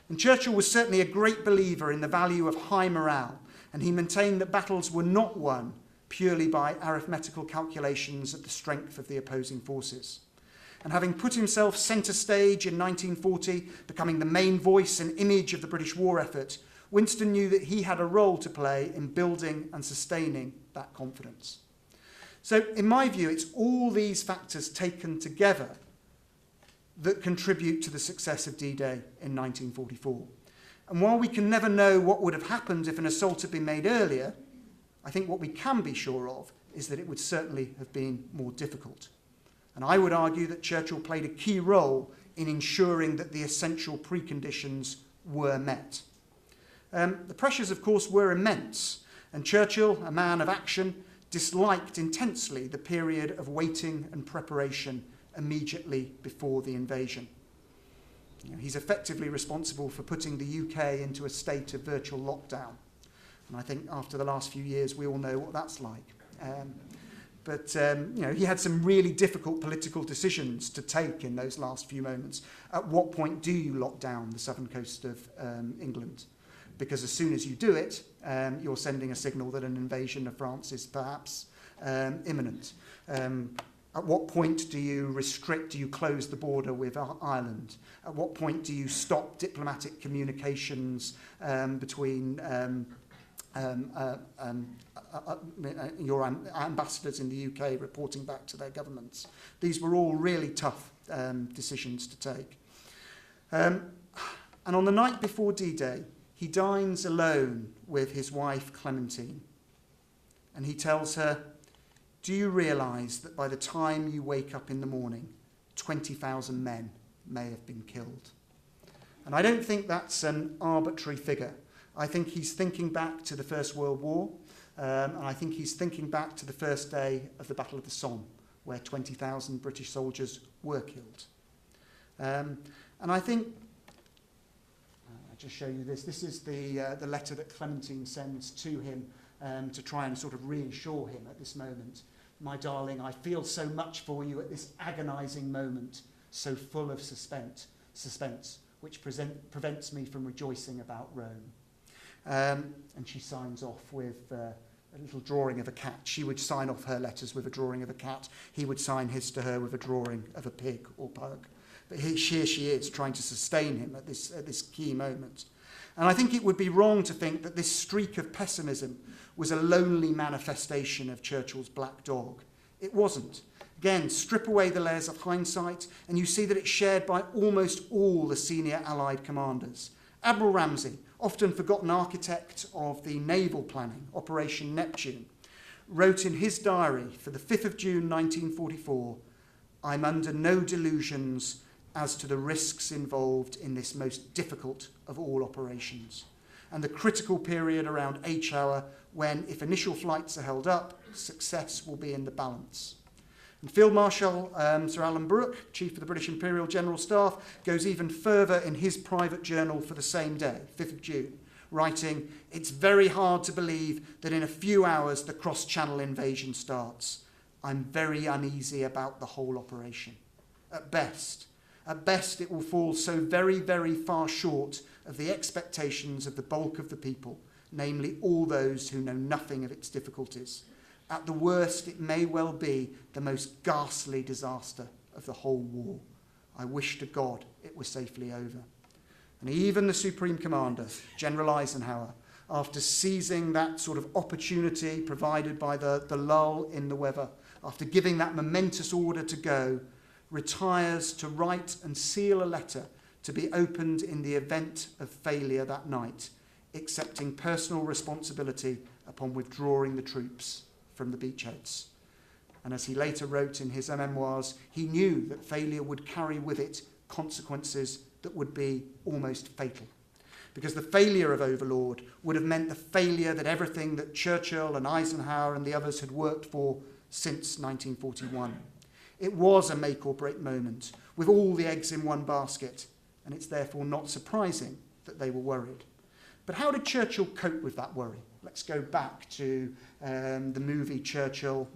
And Churchill was certainly a great believer in the value of high morale, and he maintained that battles were not won purely by arithmetical calculations of the strength of the opposing forces. And having put himself centre stage in 1940, becoming the main voice and image of the British war effort, Winston knew that he had a role to play in building and sustaining that confidence. So, in my view, it's all these factors taken together that contribute to the success of D-Day in 1944. And while we can never know what would have happened if an assault had been made earlier, I think what we can be sure of is that it would certainly have been more difficult. And I would argue that Churchill played a key role in ensuring that the essential preconditions were met. The pressures, of course, were immense, and Churchill, a man of action, disliked intensely the period of waiting and preparation immediately before the invasion. He's effectively responsible for putting the UK into a state of virtual lockdown. And I think after the last few years, we all know what that's like. But he had some really difficult political decisions to take in those last few moments. At what point do you lock down the southern coast of England? Because as soon as you do it, you're sending a signal that an invasion of France is perhaps imminent. At what point do you restrict, do you close the border with Ireland? At what point do you stop diplomatic communications between your ambassadors in the UK reporting back to their governments? These were all really tough decisions to take. And on the night before D-Day, he dines alone with his wife Clementine. And he tells her, "Do you realise that by the time you wake up in the morning, 20,000 men may have been killed?" And I don't think that's an arbitrary figure. I think he's thinking back to the First World War, and I think he's thinking back to the first day of the Battle of the Somme, where 20,000 British soldiers were killed. And I think, I'll just show you this. This is the letter that Clementine sends to him to try and sort of reassure him at this moment. "My darling, I feel so much for you at this agonising moment, so full of suspense, which prevents me from rejoicing about Rome." And she signs off with a little drawing of a cat. She would sign off her letters with a drawing of a cat. He would sign his to her with a drawing of a pig or pug. But here she is trying to sustain him at this key moment. And I think it would be wrong to think that this streak of pessimism was a lonely manifestation of Churchill's black dog. It wasn't. Again, strip away the layers of hindsight, and you see that it's shared by almost all the senior Allied commanders. Admiral Ramsay, often forgotten architect of the naval planning, Operation Neptune, wrote in his diary for the 5th of June 1944, "I'm under no delusions as to the risks involved in this most difficult of all operations, and the critical period around H hour when, if initial flights are held up, success will be in the balance." And Field Marshal Sir Alan Brooke, Chief of the British Imperial General Staff, goes even further in his private journal for the same day, 5th of June, writing, "It's very hard to believe that in a few hours the cross-channel invasion starts. I'm very uneasy about the whole operation. At best it will fall so very, very far short of the expectations of the bulk of the people, namely all those who know nothing of its difficulties. At the worst, it may well be the most ghastly disaster of the whole war. I wish to God it were safely over." And even the Supreme Commander, General Eisenhower, after seizing that sort of opportunity provided by the lull in the weather, after giving that momentous order to go, retires to write and seal a letter to be opened in the event of failure that night, accepting personal responsibility upon withdrawing the troops from the beachheads. And as he later wrote in his memoirs, he knew that failure would carry with it consequences that would be almost fatal. Because the failure of Overlord would have meant the failure that everything that Churchill and Eisenhower and the others had worked for since 1941. It was a make or break moment, with all the eggs in one basket, and it's therefore not surprising that they were worried. But how did Churchill cope with that worry? Let's go back to the movie Churchill.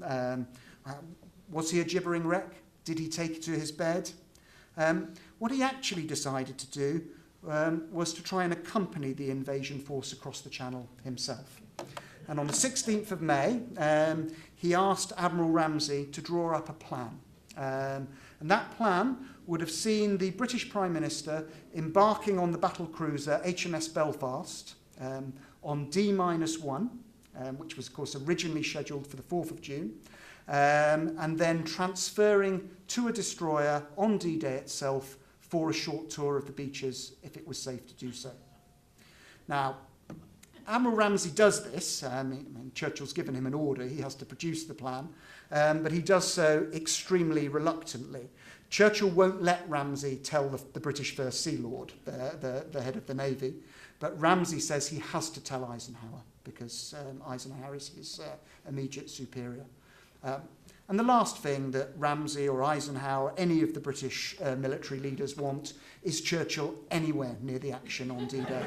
Was he a gibbering wreck? Did he take it to his bed? What he actually decided to do was to try and accompany the invasion force across the Channel himself. And on the 16th of May, he asked Admiral Ramsay to draw up a plan. And that plan would have seen the British Prime Minister embarking on the battle cruiser HMS Belfast on D-1, which was, of course, originally scheduled for the 4th of June, and then transferring to a destroyer on D-Day itself for a short tour of the beaches if it was safe to do so. Now, Admiral Ramsay does this. Churchill's given him an order. He has to produce the plan. But he does so extremely reluctantly. Churchill won't let Ramsay tell the British First Sea Lord, the head of the Navy. But Ramsay says he has to tell Eisenhower because Eisenhower is his immediate superior. And the last thing that Ramsay or Eisenhower, any of the British military leaders want is Churchill anywhere near the action on D-Day.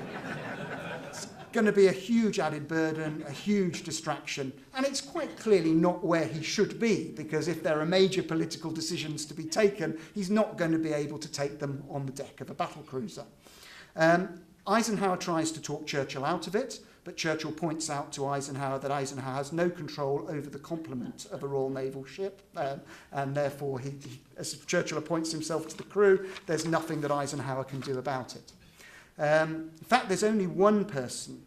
It's going to be a huge added burden, a huge distraction, and it's quite clearly not where he should be, because if there are major political decisions to be taken, he's not going to be able to take them on the deck of a battlecruiser. Eisenhower tries to talk Churchill out of it, but Churchill points out to Eisenhower that Eisenhower has no control over the complement of a Royal Naval ship, and therefore, as Churchill appoints himself to the crew, there's nothing that Eisenhower can do about it. In fact, there's only one person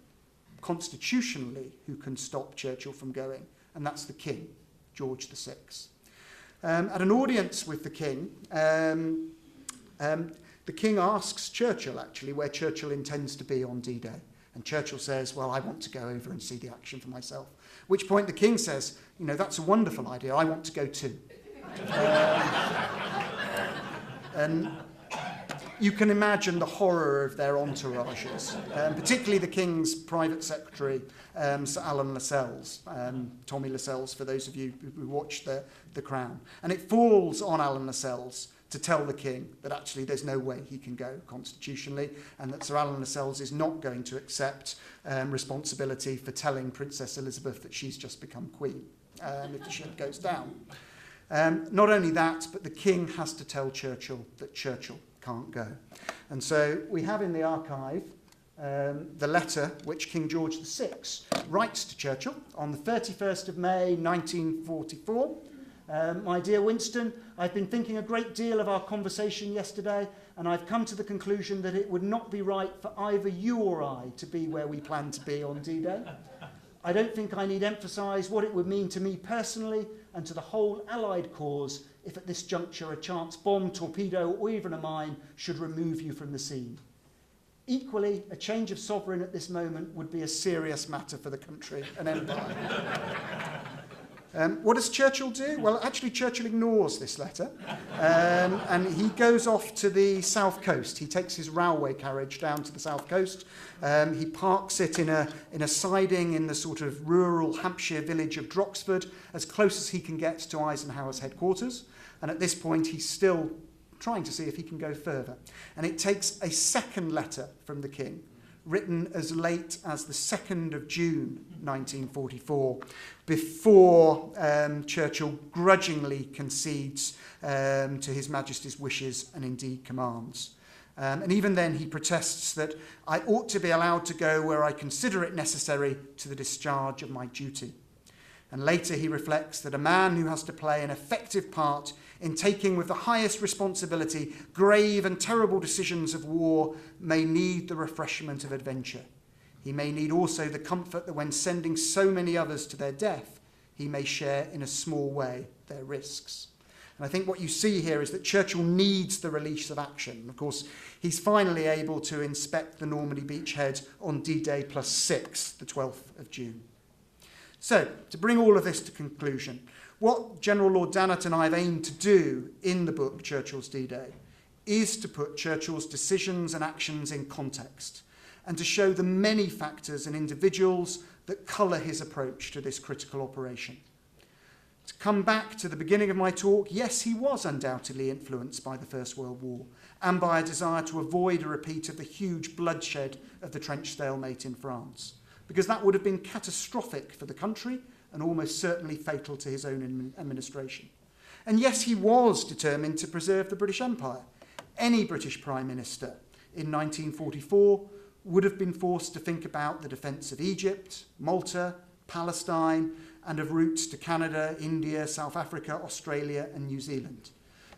constitutionally who can stop Churchill from going, and that's the King, George VI. At an audience with the King, the King asks Churchill, actually, where Churchill intends to be on D-Day. And Churchill says, well, I want to go over and see the action for myself. At which point the King says, you know, that's a wonderful idea. I want to go too. And you can imagine the horror of their entourages, particularly the King's private secretary, Sir Alan Lascelles, Tommy Lascelles, for those of you who watched The Crown. And it falls on Alan Lascelles to tell the King that actually there's no way he can go constitutionally, and that Sir Alan Lascelles is not going to accept responsibility for telling Princess Elizabeth that she's just become Queen if the ship goes down. Not only that, but the King has to tell Churchill that Churchill can't go. And so we have in the archive the letter which King George VI writes to Churchill on the 31st of May 1944. My dear Winston, I've been thinking a great deal of our conversation yesterday, and I've come to the conclusion that it would not be right for either you or I to be where we plan to be on D-Day. I don't think I need emphasise what it would mean to me personally and to the whole Allied cause if at this juncture a chance bomb, torpedo, or even a mine should remove you from the scene. Equally, a change of sovereign at this moment would be a serious matter for the country and empire. What does Churchill do? Well, actually, Churchill ignores this letter, and he goes off to the south coast. He takes his railway carriage down to the south coast. He parks it in a siding in the sort of rural Hampshire village of Droxford, as close as he can get to Eisenhower's headquarters. And at this point, he's still trying to see if he can go further. And it takes a second letter from the King, written as late as the 2nd of June 1944, before Churchill grudgingly concedes to His Majesty's wishes and indeed commands. And even then he protests that I ought to be allowed to go where I consider it necessary to the discharge of my duty. And later he reflects that a man who has to play an effective part in taking with the highest responsibility grave and terrible decisions of war may need the refreshment of adventure. He may need also the comfort that when sending so many others to their death, he may share in a small way their risks. And I think what you see here is that Churchill needs the release of action. Of course, he's finally able to inspect the Normandy beachhead on D-Day +6, the 12th of June. So, to bring all of this to conclusion, what General Lord Dannatt and I have aimed to do in the book Churchill's D-Day is to put Churchill's decisions and actions in context and to show the many factors and individuals that colour his approach to this critical operation. To come back to the beginning of my talk, yes, he was undoubtedly influenced by the First World War and by a desire to avoid a repeat of the huge bloodshed of the trench stalemate in France, because that would have been catastrophic for the country and almost certainly fatal to his own administration. And yes, he was determined to preserve the British Empire. Any British Prime Minister in 1944 would have been forced to think about the defence of Egypt, Malta, Palestine, and of routes to Canada, India, South Africa, Australia, and New Zealand.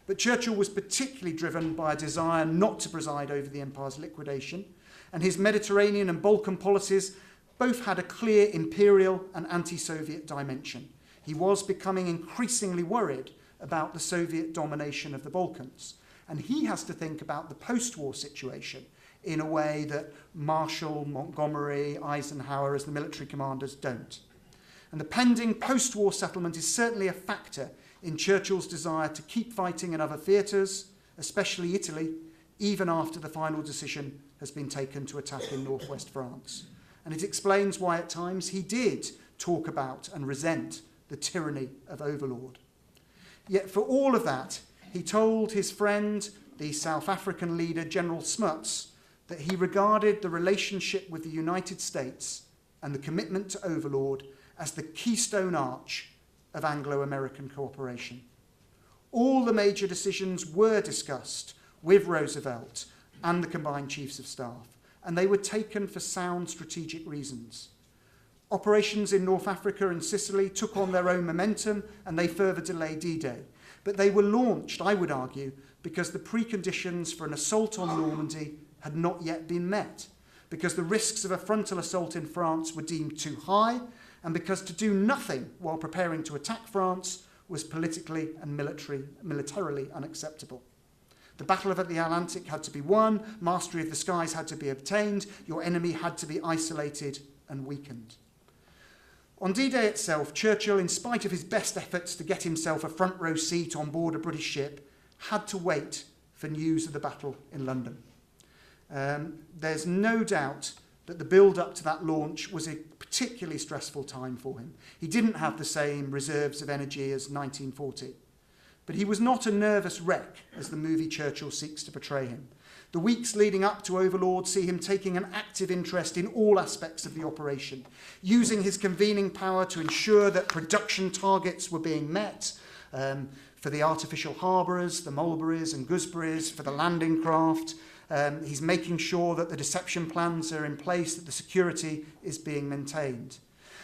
But Churchill was particularly driven by a desire not to preside over the empire's liquidation, and his Mediterranean and Balkan policies both had a clear imperial and anti-Soviet dimension. He was becoming increasingly worried about the Soviet domination of the Balkans, and he has to think about the post-war situation in a way that Marshall, Montgomery, Eisenhower as the military commanders don't. And the pending post-war settlement is certainly a factor in Churchill's desire to keep fighting in other theatres, especially Italy, even after the final decision has been taken to attack in northwest France. And it explains why at times he did talk about and resent the tyranny of overlord. Yet for all of that, he told his friend, the South African leader, General Smuts, that he regarded the relationship with the United States and the commitment to overlord as the keystone arch of Anglo-American cooperation. All the major decisions were discussed with Roosevelt and the combined chiefs of staff, and they were taken for sound strategic reasons. Operations in North Africa and Sicily took on their own momentum, and they further delayed D-Day. But they were launched, I would argue, because the preconditions for an assault on Normandy had not yet been met, because the risks of a frontal assault in France were deemed too high, and because to do nothing while preparing to attack France was politically and militarily unacceptable. The Battle of the Atlantic had to be won, mastery of the skies had to be obtained, your enemy had to be isolated and weakened. On D-Day itself, Churchill, in spite of his best efforts to get himself a front row seat on board a British ship, had to wait for news of the battle in London. There's no doubt that the build-up to that launch was a particularly stressful time for him. He didn't have the same reserves of energy as 1940. But he was not a nervous wreck, as the movie Churchill seeks to portray him. The weeks leading up to Overlord see him taking an active interest in all aspects of the operation, using his convening power to ensure that production targets were being met, for the artificial harbours, the mulberries and gooseberries, for the landing craft. He's making sure that the deception plans are in place, that the security is being maintained.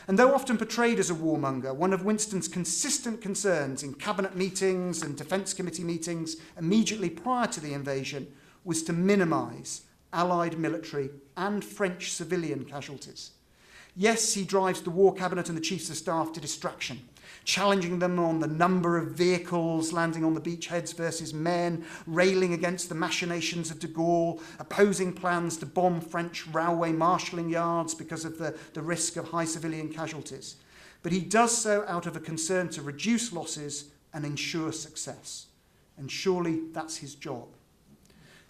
And though often portrayed as a warmonger, one of Winston's consistent concerns in cabinet meetings and defence committee meetings immediately prior to the invasion was to minimise Allied military and French civilian casualties. Yes, he drives the War Cabinet and the Chiefs of Staff to distraction, challenging them on the number of vehicles landing on the beachheads versus men, railing against the machinations of de Gaulle, opposing plans to bomb French railway marshalling yards because of the risk of high civilian casualties. But he does so out of a concern to reduce losses and ensure success. And surely that's his job.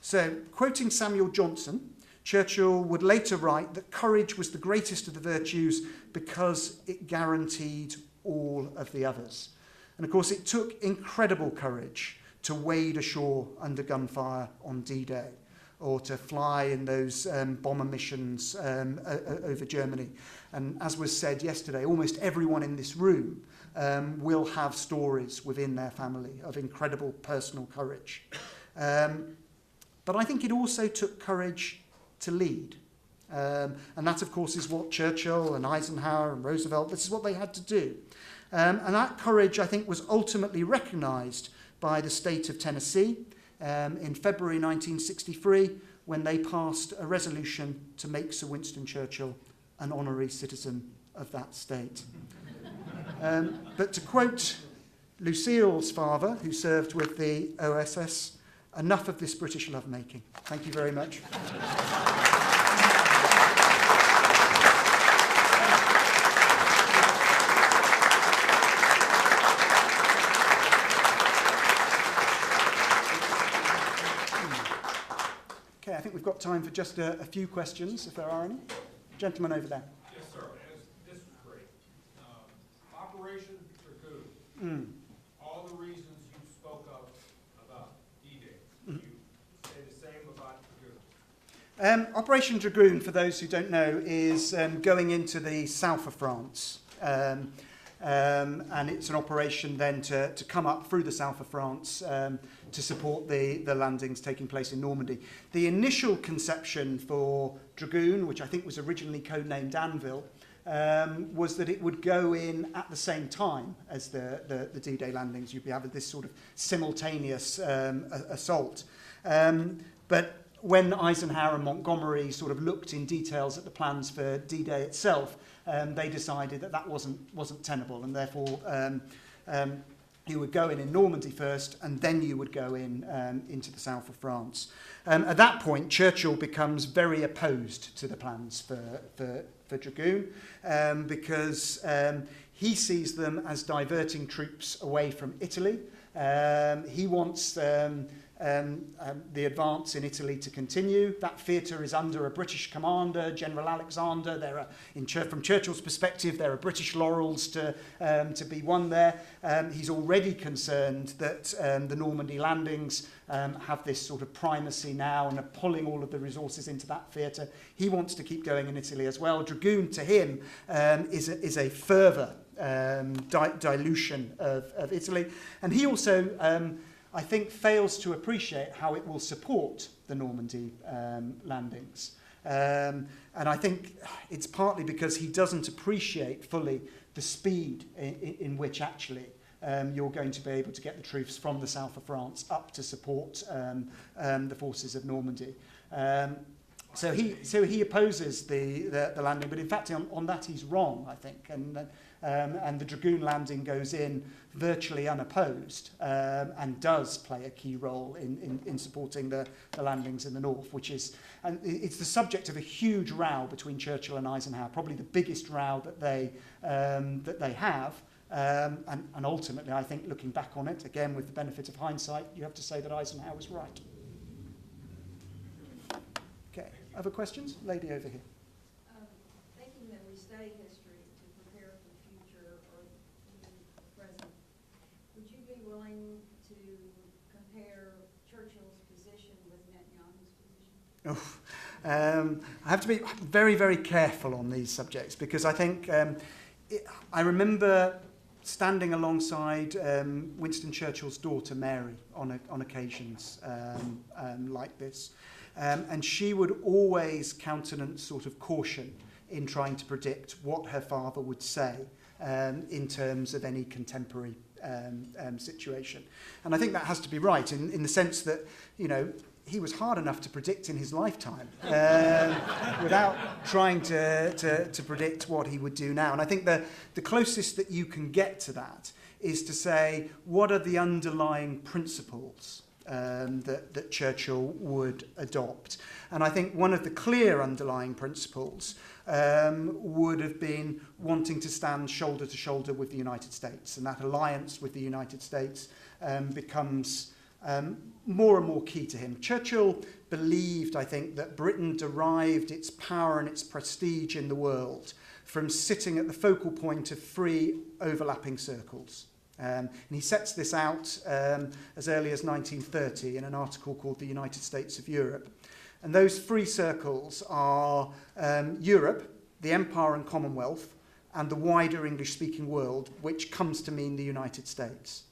So, quoting Samuel Johnson, Churchill would later write that courage was the greatest of the virtues because it guaranteed all of the others. And of course, it took incredible courage to wade ashore under gunfire on D-Day, or to fly in those bomber missions over Germany. And as was said yesterday, almost everyone in this room will have stories within their family of incredible personal courage. But I think it also took courage to lead. And that, of course, is what Churchill and Eisenhower and Roosevelt, this is what they had to do. And that courage, I think, was ultimately recognised by the state of Tennessee in February 1963, when they passed a resolution to make Sir Winston Churchill an honorary citizen of that state. But to quote Lucille's father, who served with the OSS, enough of this British lovemaking. Thank you very much. Okay, I think we've got time for just a few questions, if there are any. Gentleman over there. Yes, sir. This was great. Operation Dragoon. All the reasons you spoke of about D-Day. You say the same about Dragoon. Operation Dragoon, for those who don't know, is going into the south of France. And it's an operation then to come up through the south of France to support the landings taking place in Normandy. The initial conception for Dragoon, which I think was originally codenamed Anvil, was that it would go in at the same time as the D-Day landings. You'd be having this sort of simultaneous assault. But when Eisenhower and Montgomery sort of looked in details at the plans for D-Day itself, they decided that wasn't tenable, and therefore You would go in Normandy first, and then you would go into the south of France. At that point, Churchill becomes very opposed to the plans for Dragoon because he sees them as diverting troops away from Italy. He wants the advance in Italy to continue. That theatre is under a British commander, General Alexander. From Churchill's perspective, there are British laurels to be won there. He's already concerned that the Normandy landings have this sort of primacy now and are pulling all of the resources into that theatre. He wants to keep going in Italy as well. Dragoon, to him, is a further dilution of Italy. And he also, I think, fails to appreciate how it will support the Normandy landings. And I think it's partly because he doesn't appreciate fully the speed in which actually you're going to be able to get the troops from the south of France up to support the forces of Normandy. So he opposes the landing, but in fact on that he's wrong, I think. And the Dragoon landing goes in virtually unopposed and does play a key role in supporting the landings in the north, and it's the subject of a huge row between Churchill and Eisenhower, probably the biggest row that they have. And ultimately, I think, looking back on it, again, with the benefit of hindsight, you have to say that Eisenhower was right. Okay, other questions? Lady over here. Thinking that we study history to prepare for the future or even the present, would you be willing to compare Churchill's position with Netanyahu's position? I have to be very, very careful on these subjects because I think I remember standing alongside Winston Churchill's daughter Mary on occasions like this, and she would always countenance sort of caution in trying to predict what her father would say in terms of any contemporary situation. And I think that has to be right in the sense that, you know, he was hard enough to predict in his lifetime without trying to predict what he would do now. And I think the closest that you can get to that is to say, what are the underlying principles that Churchill would adopt? And I think one of the clear underlying principles would have been wanting to stand shoulder to shoulder with the United States. And that alliance with the United States becomes more and more key to him. Churchill believed, I think, that Britain derived its power and its prestige in the world from sitting at the focal point of three overlapping circles. And he sets this out as early as 1930 in an article called The United States of Europe. And those three circles are Europe, the Empire and Commonwealth, and the wider English-speaking world, which comes to mean the United States.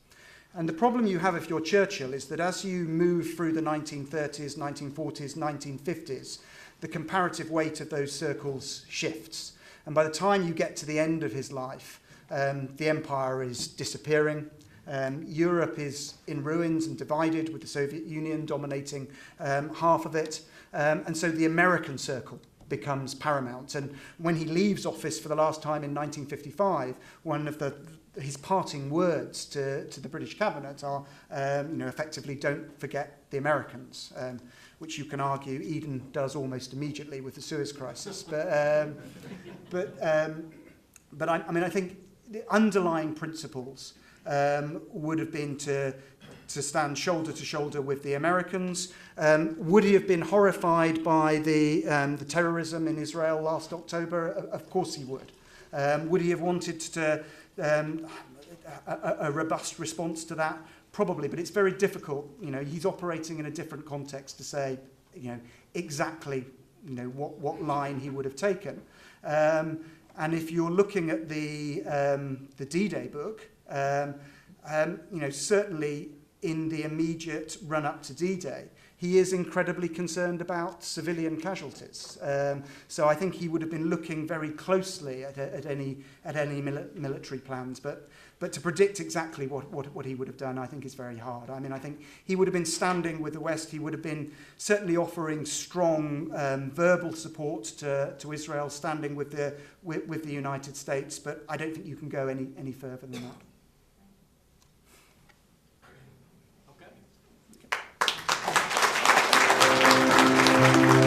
And the problem you have if you're Churchill is that as you move through the 1930s, 1940s, 1950s, the comparative weight of those circles shifts. And by the time you get to the end of his life, the empire is disappearing. Europe is in ruins and divided, with the Soviet Union dominating half of it. And so the American circle becomes paramount. And when he leaves office for the last time in 1955, one of his parting words to the British cabinet are, effectively, don't forget the Americans, which you can argue Eden does almost immediately with the Suez Crisis. But I think the underlying principles would have been to stand shoulder to shoulder with the Americans. Would he have been horrified by the terrorism in Israel last October? Of course he would. Would he have wanted to a robust response to that? Probably, but it's very difficult. You know, he's operating in a different context to say, exactly, what line he would have taken. And if you're looking at the D-Day book, certainly in the immediate run-up to D-Day, he is incredibly concerned about civilian casualties. So I think he would have been looking very closely at any military plans. But to predict exactly what he would have done, I think, is very hard. I mean, I think he would have been standing with the West. He would have been certainly offering strong verbal support to Israel, standing with the United States. But I don't think you can go any further than that. you.